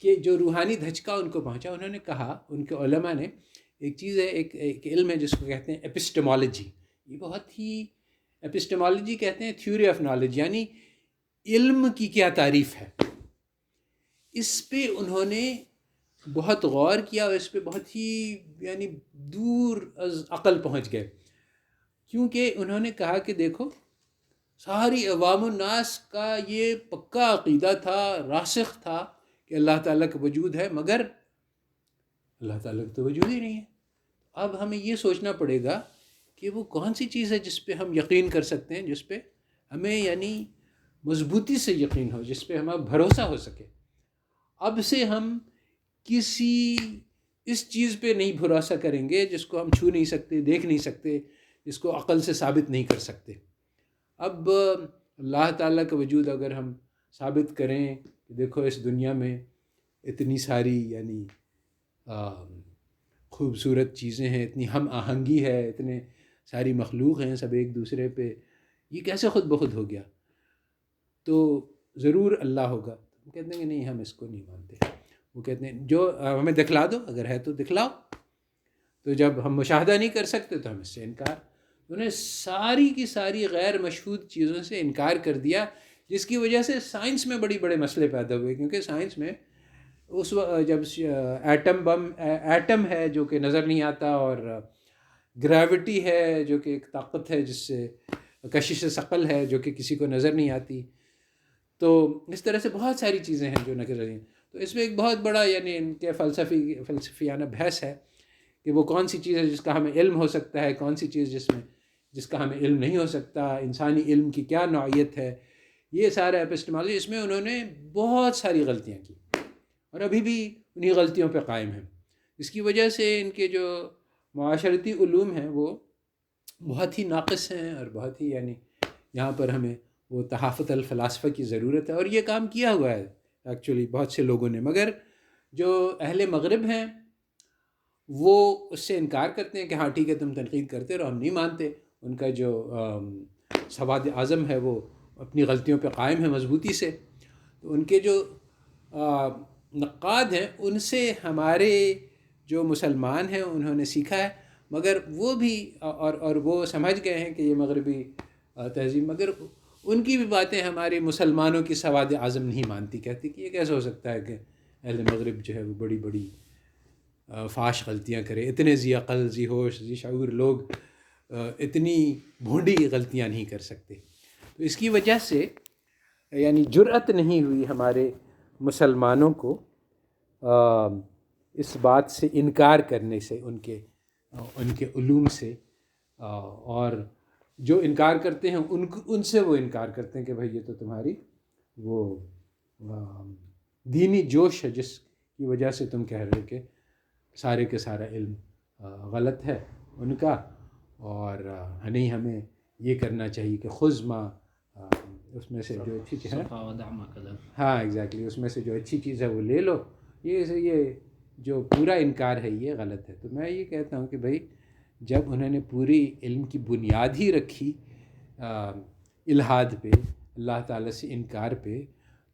کہ جو روحانی دھچکا ان کو پہنچا. انہوں نے کہا، ان کے علماء نے، ایک چیز ہے، ایک علم ہے جس کو کہتے ہیں ایپسٹمالوجی. یہ بہت ہی، ایپسٹمالوجی کہتے ہیں تھیوری آف نالج، یعنی علم کی کیا تعریف ہے. اس پہ انہوں نے بہت غور کیا اور اس پہ بہت ہی یعنی دور از عقل پہنچ گئے، کیونکہ انہوں نے کہا کہ دیکھو ساری عوام الناس کا یہ پکا عقیدہ تھا، راسخ تھا کہ اللہ تعالیٰ کا وجود ہے، مگر اللہ تعالیٰ کا تو وجود ہی نہیں ہے. اب ہمیں یہ سوچنا پڑے گا کہ وہ کون سی چیز ہے جس پہ ہم یقین کر سکتے ہیں، جس پہ ہمیں یعنی مضبوطی سے یقین ہو، جس پہ ہمارا بھروسہ ہو سکے. اب سے ہم کسی اس چیز پہ نہیں بھروسہ کریں گے جس کو ہم چھو نہیں سکتے، دیکھ نہیں سکتے، جس کو عقل سے ثابت نہیں کر سکتے. اب اللہ تعالیٰ کا وجود اگر ہم ثابت کریں کہ دیکھو اس دنیا میں اتنی ساری یعنی خوبصورت چیزیں ہیں، اتنی ہم آہنگی ہے، اتنے ساری مخلوق ہیں، سب ایک دوسرے پہ، یہ کیسے خود بخود ہو گیا؟ تو ضرور اللہ ہوگا. ہم کہتے ہیں کہ نہیں، ہم اس کو نہیں مانتے. وہ کہتے ہیں جو ہمیں دکھلا دو، اگر ہے تو دکھلاؤ. تو جب ہم مشاہدہ نہیں کر سکتے تو ہم اس سے انکار. انہوں نے ساری کی ساری غیر مشہود چیزوں سے انکار کر دیا، جس کی وجہ سے سائنس میں بڑے مسئلے پیدا ہوئے. کیونکہ سائنس میں اس وقت جب ایٹم ہے جو کہ نظر نہیں آتا، اور گریوٹی ہے جو کہ ایک طاقت ہے جس سے کشش ثقل ہے جو کہ کسی کو نظر نہیں آتی، تو اس طرح سے بہت ساری چیزیں ہیں جو نظر رہی ہیں. تو اس میں ایک بہت بڑا یعنی ان کے فلسفیانہ بحث ہے کہ وہ کون سی چیز ہے جس کا ہمیں علم ہو سکتا ہے، کون سی چیز جس کا ہمیں علم نہیں ہو سکتا، انسانی علم کی کیا نوعیت ہے. یہ سارا ایپسٹمالوجی، اس میں انہوں نے بہت ساری غلطیاں کی اور ابھی بھی انہی غلطیوں پہ قائم ہیں. اس کی وجہ سے ان کے جو معاشرتی علوم ہیں وہ بہت ہی ناقص ہیں اور بہت ہی یعنی یہاں پر ہمیں وہ تحافت الفلاسفہ کی ضرورت ہے. اور یہ کام کیا ہوا ہے ایکچولی بہت سے لوگوں نے، مگر جو اہل مغرب ہیں وہ اس سے انکار کرتے ہیں کہ ہاں ٹھیک ہے تم تنقید کرتے رہو، ہم نہیں مانتے. ان کا جو سواد اعظم ہے وہ اپنی غلطیوں پہ قائم ہے مضبوطی سے. تو ان کے جو نقاد ہیں ان سے ہمارے جو مسلمان ہیں انہوں نے سیکھا ہے، مگر وہ بھی اور وہ سمجھ گئے ہیں کہ یہ مغربی تہذیب، مگر ان کی بھی باتیں ہمارے مسلمانوں کی سواد اعظم نہیں مانتی. کہتی کہ یہ کیسے ہو سکتا ہے کہ اہل مغرب جو ہے وہ بڑی بڑی فاش غلطیاں کرے، اتنے ذی عقل، ذی ہوش، ذی شعور لوگ اتنی بھونڈی غلطیاں نہیں کر سکتے. تو اس کی وجہ سے یعنی جرأت نہیں ہوئی ہمارے مسلمانوں کو اس بات سے انکار کرنے سے ان کے علوم سے، اور جو انکار کرتے ہیں ان سے وہ انکار کرتے ہیں کہ بھائی یہ تو تمہاری وہ دینی جوش ہے جس کی وجہ سے تم کہہ رہے ہو کہ سارے کے سارا علم غلط ہے ان کا، اور نہیں ہمیں یہ کرنا چاہیے کہ خذ ما اس میں سے جو اچھی چیز ہے، ہاں ایگزیکٹلی، اس میں سے جو اچھی چیز ہے وہ لے لو، یہ جو پورا انکار ہے یہ غلط ہے۔ تو میں یہ کہتا ہوں کہ بھائی جب انہوں نے پوری علم کی بنیاد ہی رکھی الحاد پہ، اللہ تعالیٰ سے انکار پہ،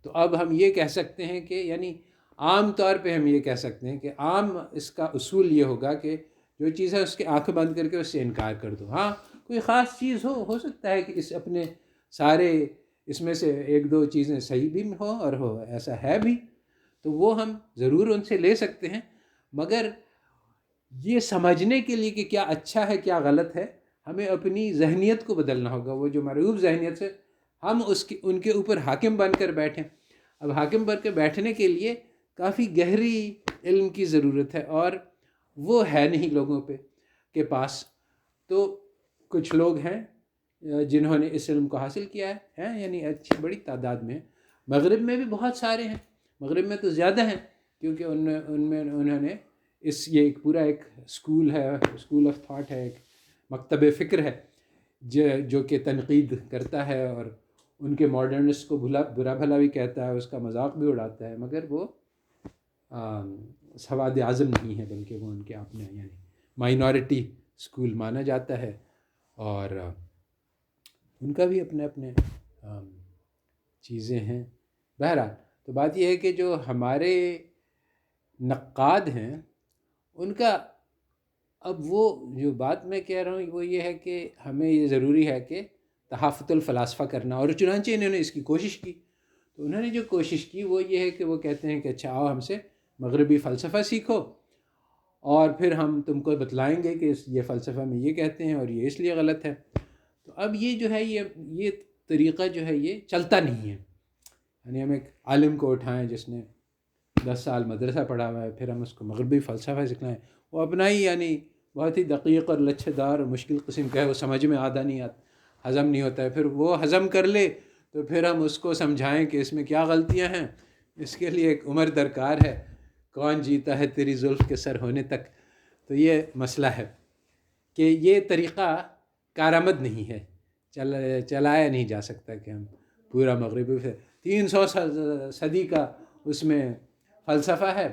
تو اب ہم یہ کہہ سکتے ہیں کہ یعنی عام طور پہ ہم یہ کہہ سکتے ہیں کہ عام اس کا اصول یہ ہوگا کہ جو چیز ہے اس کے آنکھ بند کر کے اس سے انکار کر دو۔ ہاں کوئی خاص چیز ہو سکتا ہے کہ اس اپنے سارے اس میں سے ایک دو چیزیں صحیح بھی ہو اور ہو ایسا ہے بھی، تو وہ ہم ضرور ان سے لے سکتے ہیں، مگر یہ سمجھنے کے لیے کہ کیا اچھا ہے کیا غلط ہے ہمیں اپنی ذہنیت کو بدلنا ہوگا۔ وہ جو معروف ذہنیت سے ہم ان کے اوپر حاکم بن کر بیٹھیں، اب حاکم بن کے بیٹھنے کے لیے کافی گہری علم کی ضرورت ہے، اور وہ ہے نہیں لوگوں کے پاس۔ تو کچھ لوگ ہیں جنہوں نے اس علم کو حاصل کیا ہے، یعنی اچھی بڑی تعداد میں، مغرب میں بھی بہت سارے ہیں، مغرب میں تو زیادہ ہیں، کیونکہ انہوں نے یہ ایک پورا ایک اسکول ہے، اسکول آف تھاٹ ہے، ایک مکتب فکر ہے جو کہ تنقید کرتا ہے اور ان کے ماڈرنسٹ کو برا بھلا بھی کہتا ہے، اس کا مذاق بھی اڑاتا ہے، مگر وہ سواد اعظم نہیں ہے، بلکہ وہ ان کے اپنے یعنی مائنورٹی اسکول مانا جاتا ہے، اور ان کا بھی اپنے چیزیں ہیں۔ بہرحال تو بات یہ ہے کہ جو ہمارے نقاد ہیں ان کا، اب وہ جو بات میں کہہ رہا ہوں وہ یہ ہے کہ ہمیں یہ ضروری ہے کہ تحافظ الفلاسفہ کرنا، اور چنانچہ انہوں نے اس کی کوشش کی۔ تو انہوں نے جو کوشش کی وہ یہ ہے کہ وہ کہتے ہیں کہ اچھا آؤ ہم سے مغربی فلسفہ سیکھو، اور پھر ہم تم کو بتلائیں گے کہ یہ فلسفہ میں یہ کہتے ہیں اور یہ اس لیے غلط ہے۔ تو اب یہ جو ہے یہ طریقہ جو ہے یہ چلتا نہیں ہے، یعنی ہم ایک عالم کو اٹھائیں جس نے 10 سال مدرسہ پڑھا ہوا ہے، پھر ہم اس کو مغربی فلسفہ سکھلائیں، وہ اپنا ہی یعنی بہت ہی دقیق اور لچھے دار اور مشکل قسم کا ہے، وہ سمجھ میں آدھا نہیں آتا، ہضم نہیں ہوتا ہے، پھر وہ ہضم کر لے تو پھر ہم اس کو سمجھائیں کہ اس میں کیا غلطیاں ہیں، اس کے لیے ایک عمر درکار ہے، کون جیتا ہے تیری زلف کے سر ہونے تک۔ تو یہ مسئلہ ہے کہ یہ طریقہ کارآمد نہیں ہے، چلایا نہیں جا سکتا کہ ہم پورا مغربی 300 صدی کا اس میں فلسفہ ہے،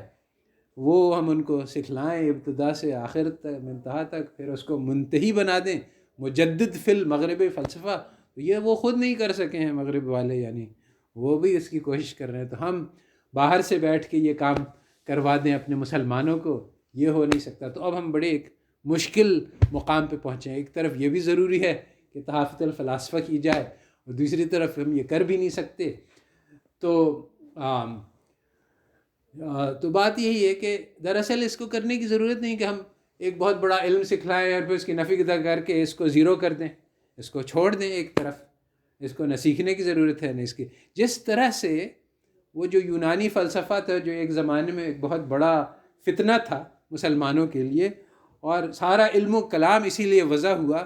وہ ہم ان کو سکھلائیں ابتدا سے آخر تک انتہا تک، پھر اس کو منتہی بنا دیں مجدد فی المغربی فلسفہ، تو یہ وہ خود نہیں کر سکے ہیں مغرب والے، یعنی وہ بھی اس کی کوشش کر رہے ہیں، تو ہم باہر سے بیٹھ کے یہ کام کروا دیں اپنے مسلمانوں کو، یہ ہو نہیں سکتا۔ تو اب ہم بڑے ایک مشکل مقام پہ پہنچے ہیں، ایک طرف یہ بھی ضروری ہے کہ تحافظ الفلاسفہ کی جائے، اور دوسری طرف ہم یہ کر بھی نہیں سکتے۔ تو بات یہی ہے کہ دراصل اس کو کرنے کی ضرورت نہیں کہ ہم ایک بہت بڑا علم سکھلائیں اور پھر اس کی نفی کر کے اس کو زیرو کر دیں، اس کو چھوڑ دیں ایک طرف، اس کو نہ سیکھنے کی ضرورت ہے نہ اس کی۔ جس طرح سے وہ جو یونانی فلسفہ تھا جو ایک زمانے میں ایک بہت بڑا فتنہ تھا مسلمانوں کے لیے، اور سارا علم و کلام اسی لیے وضع ہوا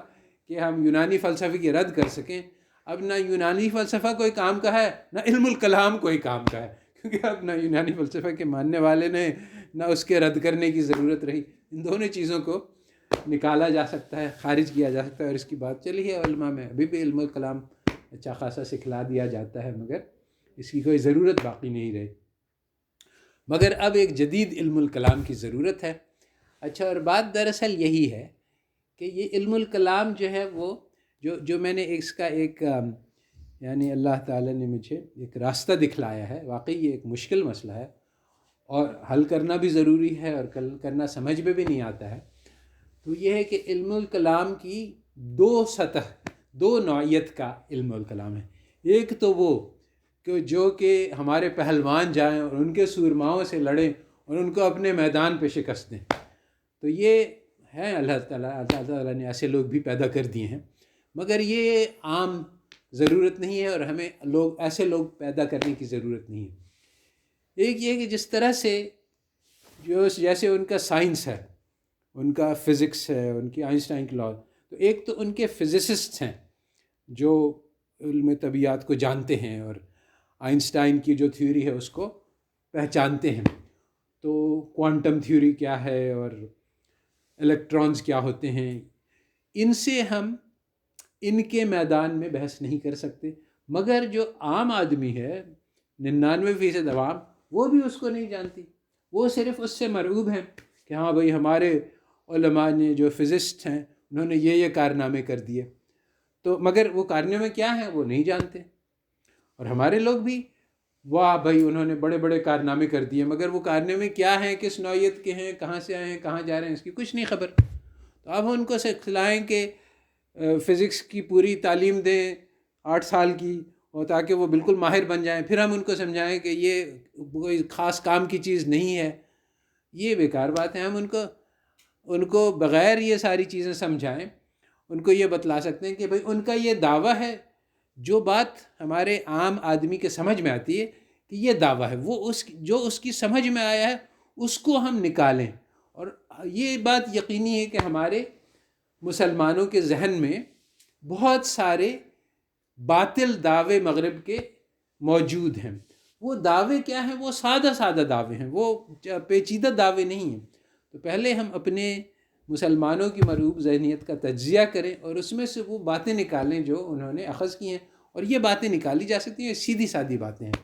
کہ ہم یونانی فلسفے کی رد کر سکیں، اب نہ یونانی فلسفہ کوئی کام کا ہے نہ علم الکلام کوئی کام کا ہے، کیونکہ اب نہ یونانی فلسفہ کے ماننے والے نے نہ اس کے رد کرنے کی ضرورت رہی۔ ان دونوں چیزوں کو نکالا جا سکتا ہے، خارج کیا جا سکتا ہے، اور اس کی بات چلی ہے علماء میں، ابھی بھی علم الکلام اچھا خاصا سکھلا دیا جاتا ہے، مگر اس کی کوئی ضرورت باقی نہیں رہی۔ مگر اب ایک جدید علم الکلام کی ضرورت ہے۔ اچھا، اور بات دراصل یہی ہے کہ یہ علم الکلام جو ہے وہ جو میں نے اس کا ایک یعنی اللہ تعالیٰ نے مجھے ایک راستہ دکھلایا ہے، واقعی یہ ایک مشکل مسئلہ ہے اور حل کرنا بھی ضروری ہے، اور کرنا سمجھ میں بھی نہیں آتا ہے۔ تو یہ ہے کہ علم الکلام کی دو سطح، دو نوعیت کا علم الکلام ہے۔ ایک تو وہ جو کہ ہمارے پہلوان جائیں اور ان کے سورماؤں سے لڑیں اور ان کو اپنے میدان پہ شکست دیں، تو یہ ہے اللہ تعالیٰ نے ایسے لوگ بھی پیدا کر دیے ہیں، مگر یہ عام ضرورت نہیں ہے، اور ہمیں ایسے لوگ پیدا کرنے کی ضرورت نہیں ہے۔ ایک یہ کہ جس طرح سے جو جیسے ان کا سائنس ہے، ان کا فزکس ہے، ان کی آئنسٹائن کی لا، تو ایک تو ان کے فزسسٹ ہیں جو علم طبیعت کو جانتے ہیں اور آئنسٹائن کی جو تھیوری ہے اس کو پہچانتے ہیں. تو کوانٹم تھیوری کیا ہے اور الیکٹرانز کیا ہوتے ہیں، ان سے ہم ان کے میدان میں بحث نہیں کر سکتے. مگر جو عام آدمی ہے 99% عوام، وہ بھی اس کو نہیں جانتی. وہ صرف اس سے مرعوب ہیں کہ ہاں بھائی ہمارے علماء نے جو فزسٹ ہیں انہوں نے یہ کارنامے کر دیے، تو مگر وہ کارنامے کیا ہیں وہ نہیں جانتے. اور ہمارے لوگ بھی واہ بھائی انہوں نے بڑے بڑے کارنامے کر دیے، مگر وہ کارنامے کیا ہیں، کس نوعیت کے ہیں، کہاں سے آئے ہیں، کہاں جا رہے ہیں، اس کی کچھ نہیں خبر. تو اب ان کو سکھلائیں کہ فزکس کی پوری تعلیم دیں 8 سال کی، اور تاکہ وہ بالکل ماہر بن جائیں، پھر ہم ان کو سمجھائیں کہ یہ کوئی خاص کام کی چیز نہیں ہے. یہ بیکار بات ہے. ہم ان کو بغیر یہ ساری چیزیں سمجھائیں ان کو یہ بتلا سکتے ہیں کہ بھائی ان کا یہ دعویٰ ہے، جو بات ہمارے عام آدمی کے سمجھ میں آتی ہے کہ یہ دعویٰ ہے، وہ جو اس کی سمجھ میں آیا ہے اس کو ہم نکالیں. اور یہ بات یقینی ہے کہ ہمارے مسلمانوں کے ذہن میں بہت سارے باطل دعوے مغرب کے موجود ہیں. وہ دعوے کیا ہیں؟ وہ سادہ سادہ دعوے ہیں، وہ پیچیدہ دعوے نہیں ہیں. تو پہلے ہم اپنے مسلمانوں کی مرعوب ذہنیت کا تجزیہ کریں اور اس میں سے وہ باتیں نکالیں جو انہوں نے اخذ کی ہیں. اور یہ باتیں نکالی جا سکتی ہیں، سیدھی سادی باتیں ہیں،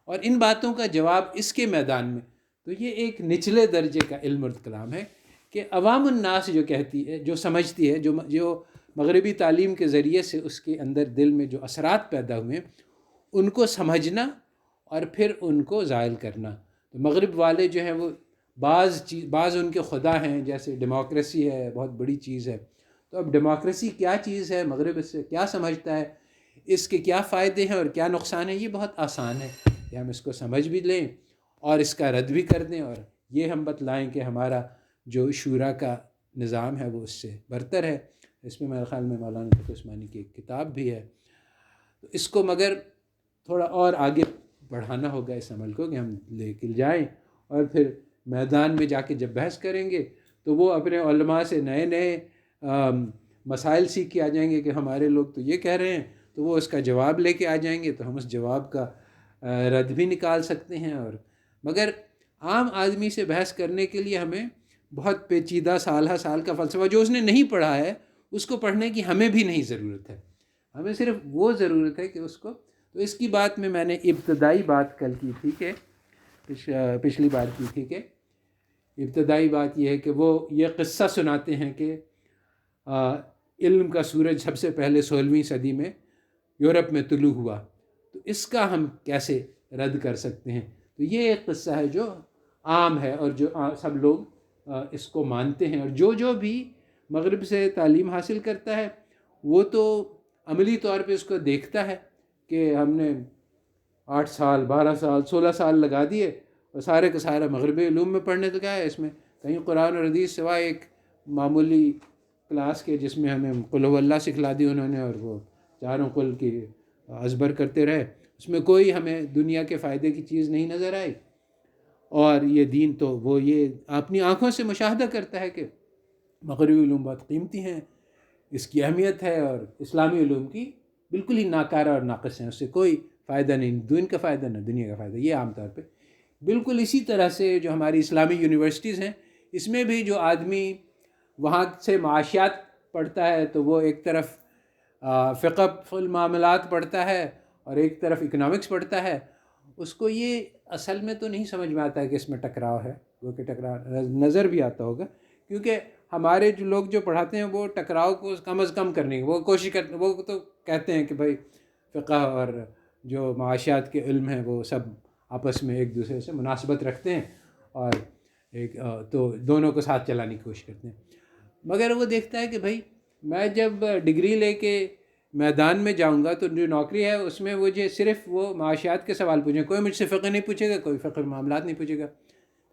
اور ان باتوں کا جواب اس کے میدان میں. تو یہ ایک نچلے درجے کا علم اور کلام ہے کہ عوام الناس جو کہتی ہے، جو سمجھتی ہے، جو مغربی تعلیم کے ذریعے سے اس کے اندر دل میں جو اثرات پیدا ہوئے ہیں ان کو سمجھنا اور پھر ان کو زائل کرنا. تو مغرب والے جو ہیں وہ بعض ان کے خدا ہیں، جیسے ڈیموکریسی ہے، بہت بڑی چیز ہے. تو اب ڈیموکریسی کیا چیز ہے، مغرب اس سے کیا سمجھتا ہے، اس کے کیا فائدے ہیں اور کیا نقصان ہیں، یہ بہت آسان ہے کہ ہم اس کو سمجھ بھی لیں اور اس کا رد بھی کر دیں. اور یہ ہم بتلائیں کہ ہمارا جو شورا کا نظام ہے وہ اس سے برتر ہے. اس میں میرے خیال میں مولانا تقی عثمانی کی ایک کتاب بھی ہے. تو اس کو مگر تھوڑا اور آگے بڑھانا ہوگا اس عمل کو، کہ ہم لے کے جائیں اور پھر میدان میں جا کے جب بحث کریں گے تو وہ اپنے علماء سے نئے نئے مسائل سیکھ کے آ جائیں گے کہ ہمارے لوگ تو یہ کہہ رہے ہیں، تو وہ اس کا جواب لے کے آ جائیں گے، تو ہم اس جواب کا رد بھی نکال سکتے ہیں. اور مگر عام آدمی سے بحث کرنے کے لیے ہمیں بہت پیچیدہ سال کا فلسفہ جو اس نے نہیں پڑھا ہے اس کو پڑھنے کی ہمیں بھی نہیں ضرورت ہے. ہمیں صرف وہ ضرورت ہے کہ اس کو، تو اس کی بات میں نے ابتدائی بات کل کی تھی کہ پچھلی بار کی تھی کہ ابتدائی بات یہ ہے کہ وہ یہ قصہ سناتے ہیں کہ علم کا سورج سب سے پہلے 16ویں صدی میں یورپ میں طلوع ہوا. تو اس کا ہم کیسے رد کر سکتے ہیں؟ تو یہ ایک قصہ ہے جو عام ہے اور جو سب لوگ اس کو مانتے ہیں. اور جو بھی مغرب سے تعلیم حاصل کرتا ہے وہ تو عملی طور پہ اس کو دیکھتا ہے کہ ہم نے 8 سال 12 سال 16 سال لگا دیے اور سارے کا سارا مغربی علوم میں پڑھنے. تو کیا ہے اس میں کہیں قرآن اور حدیث سوائے ایک معمولی کلاس کے جس میں ہمیں قل هو اللہ سکھلا دی انہوں نے اور وہ چاروں قل کی ازبر کرتے رہے، اس میں کوئی ہمیں دنیا کے فائدے کی چیز نہیں نظر آئی. اور یہ دین تو وہ یہ اپنی آنکھوں سے مشاہدہ کرتا ہے کہ مغربی علوم بہت قیمتی ہیں، اس کی اہمیت ہے، اور اسلامی علوم کی بالکل ہی ناکارہ اور ناقص ہیں، اس سے کوئی فائدہ نہیں، دین کا فائدہ نہ دنیا کا فائدہ. یہ عام طور پہ بالکل اسی طرح سے جو ہماری اسلامی یونیورسٹیز ہیں اس میں بھی جو آدمی وہاں سے معاشیات پڑھتا ہے تو وہ ایک طرف فقہ فی المعاملات پڑھتا ہے اور ایک طرف اکنامکس پڑھتا ہے. اس کو یہ اصل میں تو نہیں سمجھ میں آتا ہے کہ اس میں ٹکراؤ ہے، وہ کہ ٹکراؤ نظر بھی آتا ہوگا، کیونکہ ہمارے جو لوگ جو پڑھاتے ہیں وہ ٹکراؤ کو کم از کم کرنے کی وہ کوشش کرتے، وہ تو کہتے ہیں کہ بھائی فقہ اور جو معاشیات کے علم ہیں وہ سب آپس میں ایک دوسرے سے مناسبت رکھتے ہیں اور ایک تو دونوں کو ساتھ چلانے کی کوشش کرتے ہیں. مگر وہ دیکھتا ہے کہ بھائی میں جب ڈگری لے کے میدان میں جاؤں گا تو جو نوکری ہے اس میں مجھے صرف وہ معاشیات کے سوال پوچھیں، کوئی مجھ سے فقہ نہیں پوچھے گا، کوئی فقہ معاملات نہیں پوچھے گا.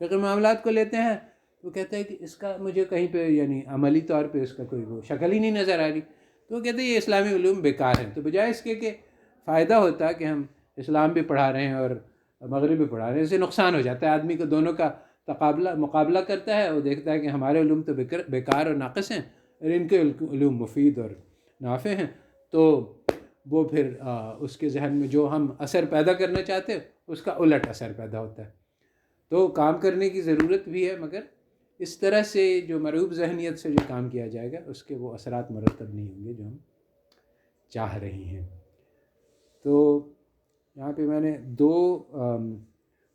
فقہ معاملات کو لیتے ہیں تو کہتا ہے کہ اس کا مجھے کہیں پہ یعنی عملی طور پہ اس کا کوئی وہ شکل ہی نہیں نظر آ رہی. تو وہ کہتے ہیں یہ اسلامی علوم بیکار ہیں. تو بجائے اس کے کہ فائدہ ہوتا ہے کہ ہم اسلام بھی پڑھا رہے ہیں اور مغرب بھی پڑھا رہے ہیں، اس سے نقصان ہو جاتا ہے، آدمی کو دونوں کا مقابلہ کرتا ہے، وہ دیکھتا ہے کہ ہمارے علوم تو بیکار اور ناقص ہیں اور ان کے علوم مفید اور نافع ہیں، تو وہ پھر اس کے ذہن میں جو ہم اثر پیدا کرنا چاہتے ہیں اس کا الٹ اثر پیدا ہوتا ہے. تو کام کرنے کی ضرورت بھی ہے، مگر اس طرح سے جو مرعوب ذہنیت سے جو کام کیا جائے گا اس کے وہ اثرات مرتب نہیں ہوں گے جو ہم چاہ رہے ہیں. تو یہاں پہ میں نے 2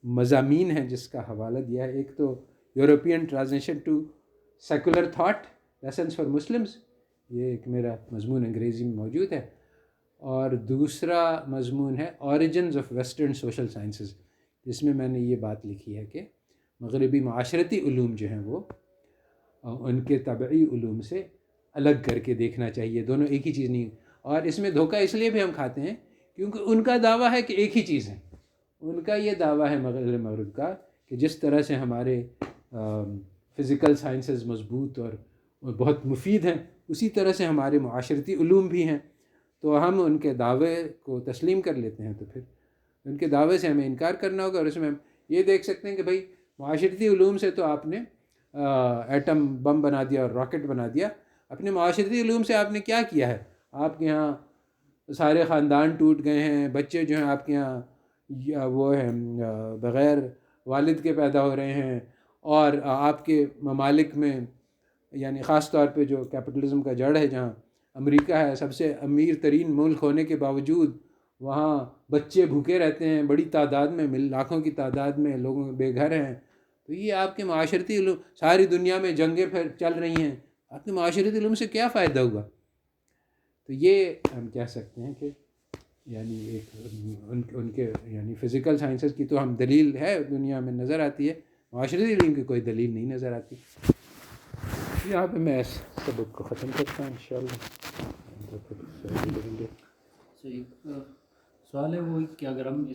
مضامین ہیں جس کا حوالہ دیا ہے. ایک تو European transition to secular thought lessons for Muslims, یہ ایک میرا مضمون انگریزی میں موجود ہے، اور دوسرا مضمون ہے origins of western social sciences, جس میں میں نے یہ بات لکھی ہے کہ مغربی معاشرتی علوم جو ہیں وہ ان کے طبعی علوم سے الگ کر کے دیکھنا چاہیے، دونوں ایک ہی چیز نہیں. اور اس میں دھوکہ اس لیے بھی ہم کھاتے ہیں کیونکہ ان کا دعویٰ ہے کہ ایک ہی چیز ہے. ان کا یہ دعویٰ ہے مغرب کا کہ جس طرح سے ہمارے فزیکل سائنسز مضبوط اور بہت مفید ہیں، اسی طرح سے ہمارے معاشرتی علوم بھی ہیں. تو ہم ان کے دعوے کو تسلیم کر لیتے ہیں، تو پھر ان کے دعوے سے ہمیں انکار کرنا ہوگا. اور اس میں ہم یہ دیکھ سکتے ہیں کہ بھائی معاشرتی علوم سے تو آپ نے ایٹم بم بنا دیا اور راکٹ بنا دیا، اپنے معاشرتی علوم سے آپ نے کیا کیا ہے؟ آپ کے یہاں سارے خاندان ٹوٹ گئے ہیں، بچے جو ہیں آپ کے یہاں وہ ہیں بغیر والد کے پیدا ہو رہے ہیں، اور آپ کے ممالک میں یعنی خاص طور پہ جو کیپٹلزم کا جڑ ہے جہاں امریکہ ہے، سب سے امیر ترین ملک ہونے کے باوجود وہاں بچے بھوکے رہتے ہیں بڑی تعداد میں، لاکھوں کی تعداد میں لوگوں بے گھر ہیں. تو یہ آپ کے معاشرتی علوم، ساری دنیا میں جنگیں پھر چل رہی ہیں، آپ کے معاشرتی علوم سے کیا فائدہ ہوا؟ تو یہ ہم کہہ سکتے ہیں کہ یعنی ایک ان کے یعنی فزیکل سائنسز کی تو ہم دلیل ہے دنیا میں نظر آتی ہے، معاشرتی علم کی کوئی دلیل نہیں نظر آتی. یہاں پہ میں اس سبق کو ختم کرتا ہوں انشاءاللہ. سوال ہے وہ کہ اگر ہم اس